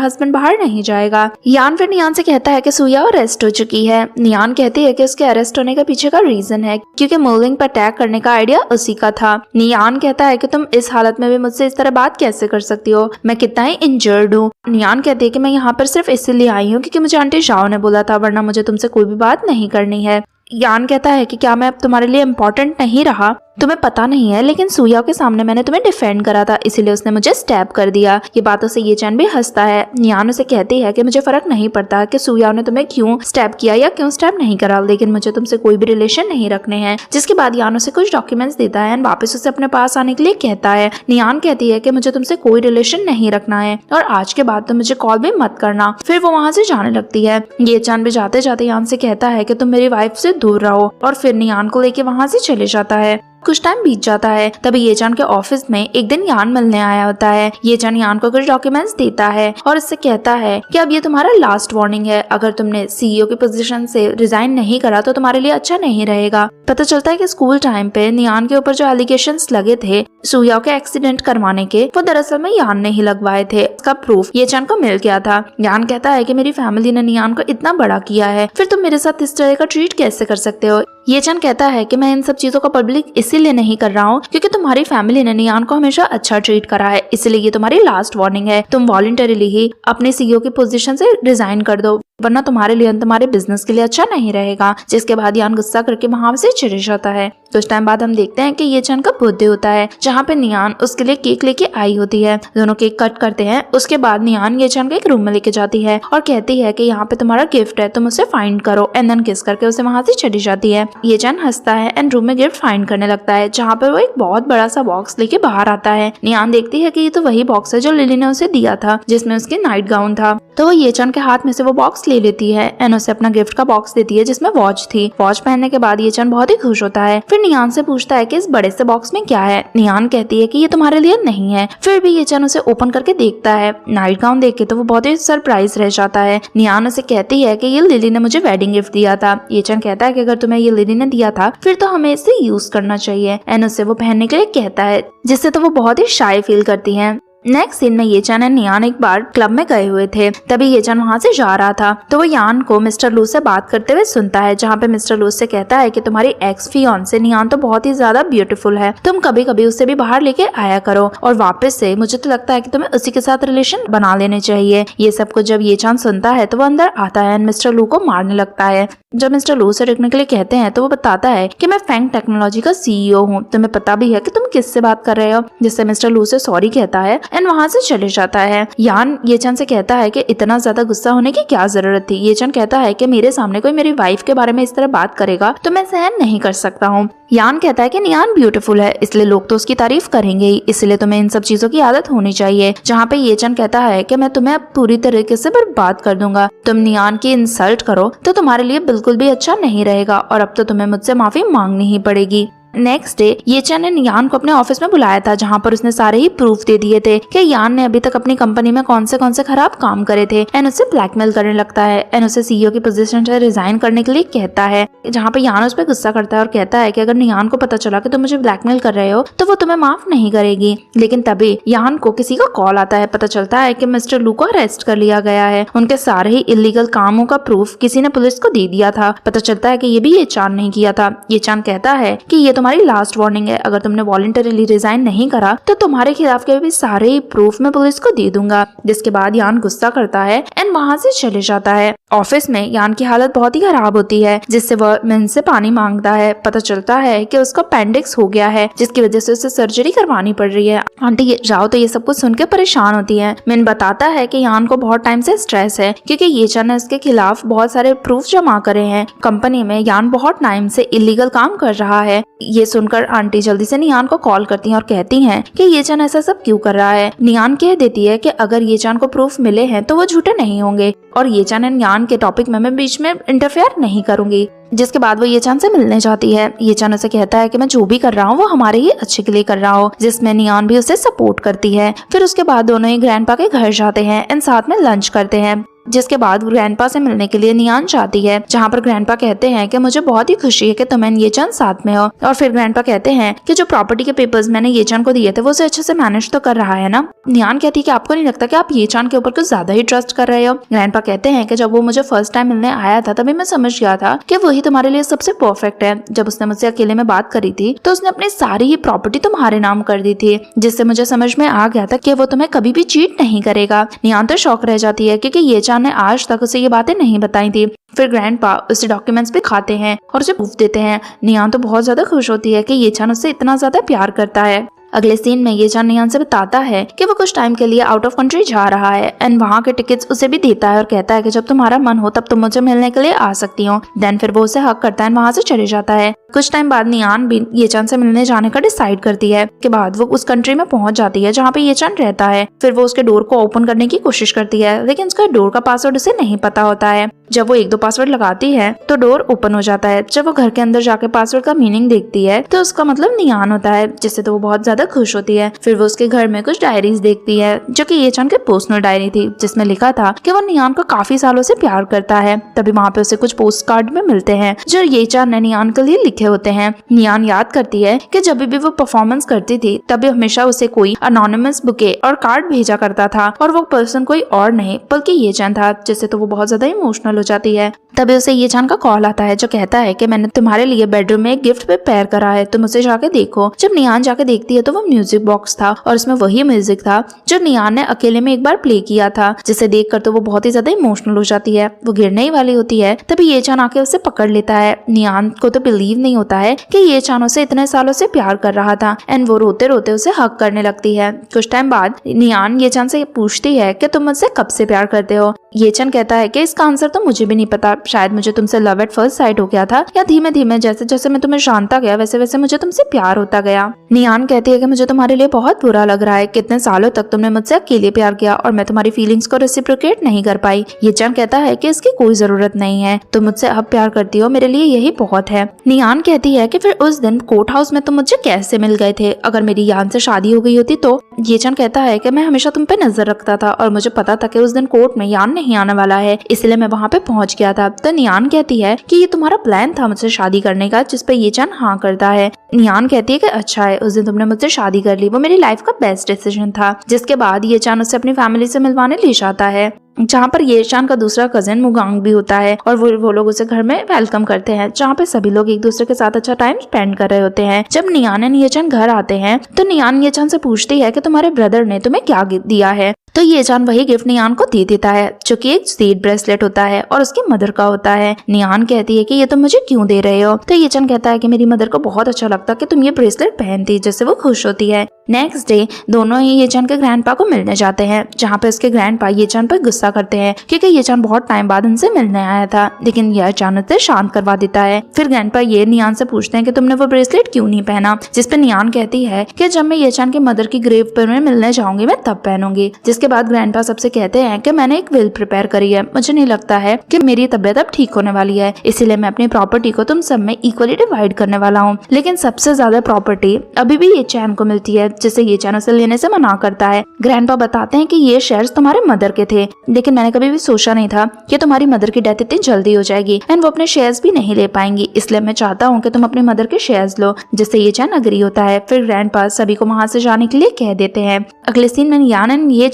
हस्बैंड बाहर नहीं जाएगा। यान फिर नियान से कहता है कि सुया अरेस्ट हो चुकी है। नियान कहती है कि उसके अरेस्ट होने के पीछे का रीजन है क्योंकि मुलिंग पर अटैक करने का आइडिया उसी का था। नियान कहता है कि तुम इस हालत में भी मुझसे इस तरह बात कैसे कर सकती हो, मैं कितना ही इंजर्ड हूँ। नियान कहती है कि मैं यहाँ पर सिर्फ इसलिए आई हूँ क्योंकि मुझे आंटी शाओ ने बोला था, वरना मुझे तुमसे कोई भी बात नहीं करनी है। यान कहता है कि क्या मैं अब तुम्हारे लिए इम्पोर्टेंट नहीं रहा, तुम्हें पता नहीं है, लेकिन सुया के सामने मैंने तुम्हें डिफेंड करा था, इसीलिए उसने मुझे स्टैब कर दिया। ये बातों से ये चैन भी हंसता है। नियान उसे कहती है कि मुझे फर्क नहीं पड़ता कि सुया ने तुम्हें क्यों स्टैब किया या क्यों स्टैब नहीं करा, लेकिन मुझे तुमसे कोई भी रिलेशन नहीं रखने हैं। जिसके बाद यान उसे कुछ डॉक्यूमेंट्स देता है और वापस उसे अपने पास आने के लिए कहता है। नियान कहती है कि मुझे तुमसे कोई रिलेशन नहीं रखना है और आज के बाद तुम मुझे कॉल भी मत करना। फिर वो वहाँ से जाने लगती है। ये चान भी जाते जाते यान से कहता है कि तुम मेरी वाइफ से दूर रहो और फिर नियान को लेके वहाँ से चले जाता है। कुछ टाइम बीत जाता है। तभी ये चान के ऑफिस में एक दिन यान मिलने आया होता है। ये चान यान को कुछ डॉक्यूमेंट्स देता है और उससे कहता है कि अब ये तुम्हारा लास्ट वार्निंग है, अगर तुमने सीईओ की पोजीशन से रिजाइन नहीं करा तो तुम्हारे लिए अच्छा नहीं रहेगा। पता चलता है कि स्कूल टाइम पे नियान के ऊपर जो एलिगेशंस लगे थे सुया के एक्सीडेंट करवाने के, वो दरअसल में यान ने ही लगवाए थे। इसका प्रूफ ये चान को मिल गया था। यान कहता है कि मेरी फैमिली ने नियान को इतना बड़ा किया है, फिर तुम मेरे साथ इस तरह का ट्रीट कैसे कर सकते हो। ये चान कहता है कि मैं इन सब चीजों को पब्लिक इसीलिए नहीं कर रहा हूँ क्योंकि तुम्हारी फैमिली ने नियान को हमेशा अच्छा ट्रीट करा है, इसलिए ये तुम्हारी लास्ट वार्निंग है। तुम वॉलंटरीली ही अपने सीईओ की पोजीशन से रिजाइन कर दो, वरना तुम्हारे लिए तुम्हारे बिजनेस के लिए अच्छा नहीं रहेगा। जिसके बाद यान गुस्सा करके वहां से चले जाता है। कुछ टाइम बाद हम देखते हैं कि ये चान का बर्थडे होता है, जहाँ पे नियान उसके लिए केक लेके आई होती है। दोनों केक कट करते हैं। उसके बाद नियान ये चान को एक रूम में लेके जाती है और कहती है कि यहाँ पे तुम्हारा गिफ्ट है, तुम उसे फाइंड करो, एंड देन किस करके उसे वहां से चली जाती है। ये चान हंसता है एंड रूम में गिफ्ट फाइंड करने लगता है, जहाँ पे वो एक बहुत बड़ा सा बॉक्स लेके बाहर आता है। नियान देखती है कि ये तो वही बॉक्स है जो लिली ने उसे दिया था, जिसमें उसकी नाइट गाउन था। तो वो ये चान के हाथ में से वो बॉक्स बॉक्स ले लेती है एंड उसे अपना गिफ्ट का बॉक्स देती है जिसमें वॉच थी। वॉच पहनने के बाद ये चन बहुत ही खुश होता है। फिर नियान से पूछता है कि इस बड़े से बॉक्स में क्या है। नियान कहती है कि ये तुम्हारे लिए नहीं है। फिर भी ये चन उसे ओपन करके देखता है। नाइट गाउन देख के तो वो बहुत ही सरप्राइज रह जाता है। नियान उसे कहती है कि ये लिली ने मुझे वेडिंग गिफ्ट दिया था। ये चन कहता है कि अगर तुम्हें ये लिली ने दिया था फिर तो हमें इसे यूज करना चाहिए एंड उसे वो पहनने के लिए कहता है, जिससे तो वो बहुत ही शाय फील करती है। नेक्स्ट सीन में ये चन एंड नियान एक बार क्लब में गए हुए थे। तभी ये चन वहाँ से जा रहा था तो वो यान को मिस्टर लू से बात करते हुए सुनता है, जहाँ पे मिस्टर लू से कहता है कि तुम्हारी एक्स फियांसे नियान तो बहुत ही ज्यादा ब्यूटीफुल है, तुम कभी कभी उससे भी बाहर लेके आया करो और वापस से मुझे तो लगता है कि तुम्हें उसी के साथ रिलेशन बना लेने चाहिए। ये सब कुछ जब ये चन सुनता है तो वो अंदर आता है एंड मिस्टर लू को मारने लगता है। जब मिस्टर लू से रुकने के लिए कहते हैं तो वो बताता है कि मैं फैंग टेक्नोलॉजी का CEO हूँ, तुम्हें पता भी है कि तुम किससे बात कर रहे हो। जिससे मिस्टर लू से सॉरी कहता है एंड वहाँ से चले जाता है। यान ये चन से कहता है कि इतना ज्यादा गुस्सा होने की क्या जरूरत थी। ये चन कहता है कि मेरे सामने कोई मेरी वाइफ के बारे में इस तरह बात करेगा तो मैं सहन नहीं कर सकता हूँ। यान कहता है कि नियान ब्यूटीफुल है इसलिए लोग तो उसकी तारीफ करेंगे ही, इसलिए तुम्हें इन सब चीजों की आदत होनी चाहिए। जहाँ पे ये चन कहता है कि मैं तुम्हें अब पूरी तरीके से बर्बाद कर दूंगा, तुम नियान की इंसल्ट करो तो तुम्हारे लिए बिल्कुल भी अच्छा नहीं रहेगा और अब तो तुम्हें मुझसे माफी मांगनी ही पड़ेगी। नेक्स्ट डे ये चन ने यान को अपने ऑफिस में बुलाया था, जहाँ पर उसने सारे ही प्रूफ दे दिए थे कि यान ने अभी तक अपनी कंपनी में कौन से खराब काम करे थे एंड उससे ब्लैकमेल करने लगता है एंड उसे CEO की पोजीशन से रिजाइन करने के लिए कहता है। जहाँ पे यान उस पर गुस्सा करता है और कहता है कि अगर यान को पता चला कि तुम मुझे ब्लैकमेल कर रहे हो तो वो तुम्हें माफ नहीं करेगी। लेकिन तभी यान को किसी का कॉल आता है, पता चलता है कि मिस्टर लू को अरेस्ट कर लिया गया है। उनके सारे ही इलीगल कामों का प्रूफ किसी ने पुलिस को दे दिया था। पता चलता है कि ये भी ये चान नहीं किया था। ये चान कहता है कि ये तुम्हारी लास्ट वार्निंग है, अगर तुमने वॉलंटरीली रिजाइन नहीं करा तो तुम्हारे खिलाफ के भी सारे ही प्रूफ मैं पुलिस को दे दूंगा। जिसके बाद यान गुस्सा करता है एंड वहाँ से चले जाता है। ऑफिस में यान की हालत बहुत ही खराब होती है, जिससे वह मिन से पानी मांगता है। पता चलता है कि उसका अपेंडिक्स हो गया है जिसकी वजह से उसे सर्जरी करवानी पड़ रही है। आंटी राव तो ये सब कुछ सुनकर परेशान होती है। मिन बताता है कि यान को बहुत टाइम से स्ट्रेस है क्योंकि ये चन ने इसके खिलाफ बहुत सारे प्रूफ जमा करे हैं। कंपनी में यान बहुत टाइम से इलीगल काम कर रहा है। ये सुनकर आंटी जल्दी से नियान को कॉल करती हैं और कहती हैं कि ये चन ऐसा सब क्यों कर रहा है। नियान कह देती है कि अगर ये चन को प्रूफ मिले हैं तो वो झूठे नहीं होंगे और ये चन एंड यान के टॉपिक में मैं बीच में इंटरफेयर नहीं करूंगी। जिसके बाद वो ये चन से मिलने जाती है। ये चन उसे कहता है कि मैं जो भी कर रहा हूँ वो हमारे ही अच्छे के लिए कर रहा हूँ, जिसमें नियान भी उसे सपोर्ट करती है। फिर उसके बाद दोनों ही ग्रैंडपा के घर जाते हैं एंड साथ में लंच करते हैं। जिसके बाद ग्रैंडपा से मिलने के लिए नियान जाती है, जहाँ पर ग्रैंडपा कहते हैं कि मुझे बहुत ही खुशी है कि तुम एंड ये चन साथ में हो। और फिर ग्रैंडपा कहते हैं कि जो प्रॉपर्टी के पेपर्स मैंने ये चन को दिए थे वो उसे अच्छे से मैनेज तो कर रहा है ना। नियान कहती है कि आपको नहीं लगता कि आप ये चन के ऊपर कुछ ज्यादा ही ट्रस्ट कर रहे हो। ग्रैंडपा कहते हैं कि जब वो मुझे फर्स्ट टाइम मिलने आया था तभी मैं समझ गया था कि वही तुम्हारे लिए सबसे परफेक्ट है। जब उसने मुझसे अकेले में बात करी थी तो उसने अपनी सारी ही प्रॉपर्टी तुम्हारे नाम कर दी थी, जिससे मुझे समझ में आ गया था कि वो तुम्हें कभी भी चीट नहीं करेगा। नियान तो शौक रह जाती है क्योंकि ये चन ने आज तक ये बातें नहीं बताई थी। फिर ग्रैंडपा उसे डॉक्यूमेंट्स भी खाते हैं और उसे प्रूफ देते हैं। नियान तो बहुत ज्यादा खुश होती है कि ये चन उससे इतना ज्यादा प्यार करता है। अगले सीन में ये चन नियान से बताता है कि वो कुछ टाइम के लिए आउट ऑफ कंट्री जा रहा है एंड वहाँ के टिकट्स उसे भी देता है और कहता है कि जब तुम्हारा मन हो तब तुम मुझे मिलने के लिए आ सकती हो। देन फिर वो उसे हक करता है, वहाँ से चले जाता है। कुछ टाइम बाद नियान भी ये चन से मिलने जाने का डिसाइड करती है। के बाद वो उस कंट्री में पहुंच जाती है जहाँ पे ये चन रहता है। फिर वो उसके डोर को ओपन करने की कोशिश करती है, लेकिन उसका डोर का पासवर्ड उसे नहीं पता होता है। जब वो 1-2 पासवर्ड लगाती है तो डोर ओपन हो जाता है। जब वो घर के अंदर जाके पासवर्ड का मीनिंग देखती है तो उसका मतलब नियान होता है, जिससे तो वो बहुत ज्यादा खुश होती है। फिर वो उसके घर में कुछ डायरीज देखती है जो कि ये चन के पर्सनल डायरी थी, जिसमें लिखा था कि वो नियान को काफी सालों से प्यार करता है। तभी वहाँ पे उसे कुछ पोस्ट कार्ड में मिलते हैं जो ये चन ने नियान के लिए लिखे होते हैं। नियान याद करती है कि जब भी वो परफॉर्मेंस करती थी तभी हमेशा उसे कोई अनोनिमस बुके और कार्ड भेजा करता था और वो पर्सन कोई और नहीं बल्कि ये चन था, जिससे तो वो बहुत ज्यादा इमोशनल हो जाती है। तभी उसे ये चन का कॉल आता है जो कहता है कि मैंने तुम्हारे लिए बेडरूम में एक गिफ्ट प्रिपेयर करा है, तुम उसे जाके देखो। जब नियान जाके देखती है तो वो म्यूजिक बॉक्स था और उसमें वही म्यूजिक था जो नियान ने अकेले में एक बार प्ले किया था, जिसे देखकर तो वो बहुत ही ज्यादा इमोशनल हो जाती है। वो गिरने ही वाली होती है, तभी ये चन आके उसे पकड़ लेता है। नियान को तो बिलीव नहीं होता है कि ये चन उसे इतने सालों से प्यार कर रहा था एंड वो रोते रोते उसे हक करने लगती है। कुछ टाइम बाद नियान ये चन से पूछती है कि तुम मुझसे कब से प्यार करते हो। ये चन कहता है कि इसका आंसर तो मुझे भी नहीं पता, शायद मुझे तुमसे लव एट फर्स्ट साइट हो गया था या धीमे धीमे जैसे जैसे मैं तुम्हें जानता गया वैसे वैसे मुझे तुमसे प्यार होता गया। नियान कहती है है कि मुझे तुम्हारे लिए बहुत बुरा लग रहा है, कितने सालों तक तुमने मुझसे अकेले प्यार किया और मैं तुम्हारी फीलिंग्स को रेसिप्रोकेट नहीं कर पाई। ये चान कहता है कि इसकी कोई जरूरत नहीं है, तुम मुझसे अब प्यार करती हो, मेरे लिए यही बहुत है। नियान कहती है कि फिर उस दिन कोर्ट हाउस में तुम मुझे कैसे मिल गए थे, अगर मेरी यान से शादी हो गई होती तो। ये चान कहता है कि मैं हमेशा तुम पे नजर रखता था और मुझे पता था कि उस दिन कोर्ट में यान नहीं आने वाला है, इसलिए मैं वहाँ पे पहुँच गया था। तो नियान कहती है कि ये तुम्हारा प्लान था मुझसे शादी करने का, जिस पे ये चान हाँ करता है। नियान कहती है कि अच्छा है, उस दिन तुमने मुझसे शादी कर ली, वो मेरी लाइफ का बेस्ट डिसीजन था। जिसके बाद ये चान उसे अपनी फैमिली से मिलवाने ले जाता है, जहाँ पर ये चान का दूसरा कजिन मुगांग भी होता है और वो लोग उसे घर में वेलकम करते हैं, जहाँ पे सभी लोग एक दूसरे के साथ अच्छा टाइम स्पेंड कर रहे होते हैं। जब नियान एंड ये चान घर आते हैं तो नियान ये चान से पूछती है कि तुम्हारे ब्रदर ने तुम्हें क्या गिफ्ट दिया है। तो ये चान वही गिफ्ट नियान को दे देता है, जो कि एक सीड ब्रेसलेट होता है और उसकी मदर का होता है। नियान कहती है कि ये तुम मुझे क्यों दे रहे हो। तो ये चान कहता है कि मेरी मदर को बहुत अच्छा लगता कि तुम ये ब्रेसलेट पहनती, जिससे वो खुश होती है। नेक्स्ट डे दोनों ही ये चान के ग्रैंडपा को मिलने जाते हैं, जहाँ पे उसके ग्रैंडपा ये चान पर गुस्सा करते हैं क्योंकि ये चान बहुत टाइम बाद उनसे मिलने आया था, लेकिन ये चान उसे शांत करवा देता है। फिर ग्रैंडपा ये नियान से पूछते हैं कि तुमने वो ब्रेसलेट क्यों नहीं पहना, जिसपे नियान कहती है कि जब मैं ये चान के मदर की ग्रेव पर मैं मिलने जाऊंगी मैं तब पहनूंगी। जिसके बाद ग्रैंडपा सबसे कहते हैं कि मैंने एक विल प्रिपेयर करी है, मुझे नहीं लगता है कि मेरी तबीयत अब ठीक होने वाली है, इसीलिए मैं अपनी प्रॉपर्टी को तुम सब में इक्वली डिवाइड करने वाला हूँ। लेकिन सबसे ज्यादा प्रॉपर्टी अभी भी ये चैन को मिलती है, जिससे ये चैन उसे लेने से मना करता है। ग्रैंडपा बताते हैं कि ये शेयर्स तुम्हारे मदर के थे, लेकिन मैंने कभी भी सोचा नहीं था कि तुम्हारी मदर की डेथ इतनी जल्दी हो जाएगी एंड वो अपने शेयर्स भी नहीं ले पाएंगी, इसलिए मैं चाहता हूँ कि तुम अपनी मदर के शेयर्स लो, जिससे ये चैन अग्री होता है। फिर ग्रैंडपा सभी को वहाँ से जाने के लिए कह देते हैं। अगले सीन में नियान एंड ये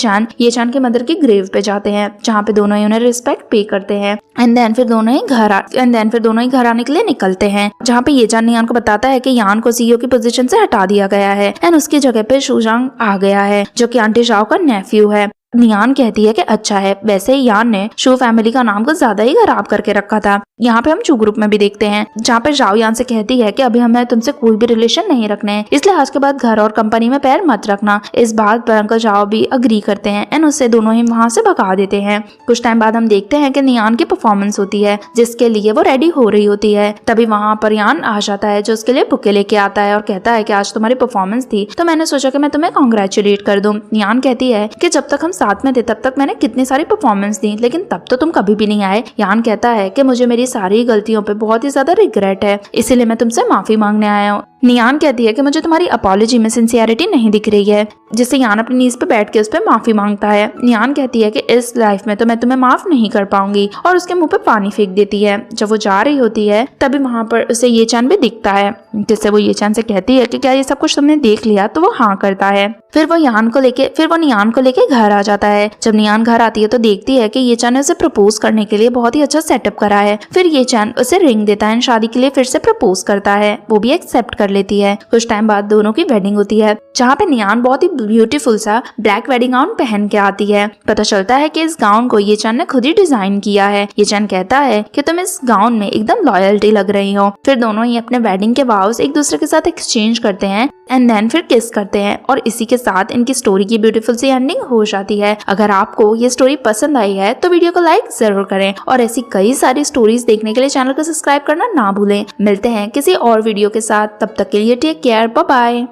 चान के मदर की ग्रेव पे जाते हैं, जहाँ पे दोनों ही उन्हें रिस्पेक्ट पे करते हैं एंड देन फिर दोनों ही घर आने के लिए निकलते हैं, जहाँ पे ये चान नियान को बताता है कि यान को सीईओ की पोजीशन से हटा दिया गया है एंड उसकी जगह पे शुजांग आ गया है, जो कि आंटी शाओ का नेफ्यू है। नियान कहती है कि अच्छा है, वैसे ही यान ने शू फैमिली का नाम कुछ ज्यादा ही खराब करके रखा था। यहाँ पे हम चू ग्रुप में भी देखते हैं, जहाँ पे जाओ यान से कहती है कि अभी हमें तुमसे कोई भी रिलेशन नहीं रखने हैं, इसलिए आज के बाद घर और कंपनी में पैर मत रखना। इस बात पर अंकल जाओ भी अग्री करते हैं एंड उससे दोनों ही वहाँ से भगा देते हैं। कुछ टाइम बाद हम देखते हैं कि नियान की परफॉर्मेंस होती है, जिसके लिए वो रेडी हो रही होती है। तभी वहाँ पर यान आ जाता है, जो उसके लिए बुके लेके आता है और कहता है कि आज तुम्हारी परफॉर्मेंस थी तो मैंने सोचा कि मैं तुम्हें कॉन्ग्रेचुलेट कर दूं। नियान कहती है कि जब तक हम साथ में थे तब तक मैंने कितनी सारी परफॉर्मेंस दी, लेकिन तब तो तुम कभी भी नहीं आए। यान कहता है कि मुझे मेरी सारी गलतियों पे बहुत ही ज्यादा रिग्रेट है, इसीलिए मैं तुमसे माफी मांगने आया हूँ। नियान कहती है कि मुझे तुम्हारी अपॉलॉजी में सिंसियरिटी नहीं दिख रही है, जिससे यान अपनी नीज पे बैठ के उस पर माफी मांगता है। नियान कहती है कि इस लाइफ में तो मैं तुम्हें माफ नहीं कर पाऊंगी और उसके मुंह पे पानी फेंक देती है। जब वो जा रही होती है तभी वहाँ पर उसे ये चान भी दिखता है, जिससे वो ये चान से कहती है कि क्या ये सब कुछ तुमने देख लिया, तो वो हाँ करता है। फिर वो नियान को लेके घर आ जाता है। जब नियान घर आती है तो देखती है कि ये चान ने उसे प्रपोज करने के लिए बहुत ही अच्छा सेटअप करा है। फिर ये चान उसे रिंग देता है, शादी के लिए फिर से प्रपोज करता है, वो भी एक्सेप्ट कर लेती है। कुछ टाइम बाद दोनों की वेडिंग होती है, जहाँ पे नियान बहुत ही ब्यूटीफुल सा ब्लैक वेडिंग गाउन पहन के आती है। पता चलता है कि इस गाउन को ये चान ने खुद ही डिजाइन किया है। ये चान कहता है कि तुम इस गाउन में एकदम लॉयल्टी लग रही हो। फिर दोनों ही अपने वेडिंग के वाउस एक दूसरे के साथ एक्सचेंज करते हैं एंड देन फिर किस करते हैं और इसी के साथ इनकी स्टोरी की ब्यूटीफुल सी एंडिंग हो जाती है। अगर आपको ये स्टोरी पसंद आई है तो वीडियो को लाइक जरूर करें और ऐसी कई सारी स्टोरीज देखने के लिए चैनल को सब्सक्राइब करना ना भूलें। मिलते हैं किसी और वीडियो के साथ, तब तक के लिए टेक केयर, बाय बाय।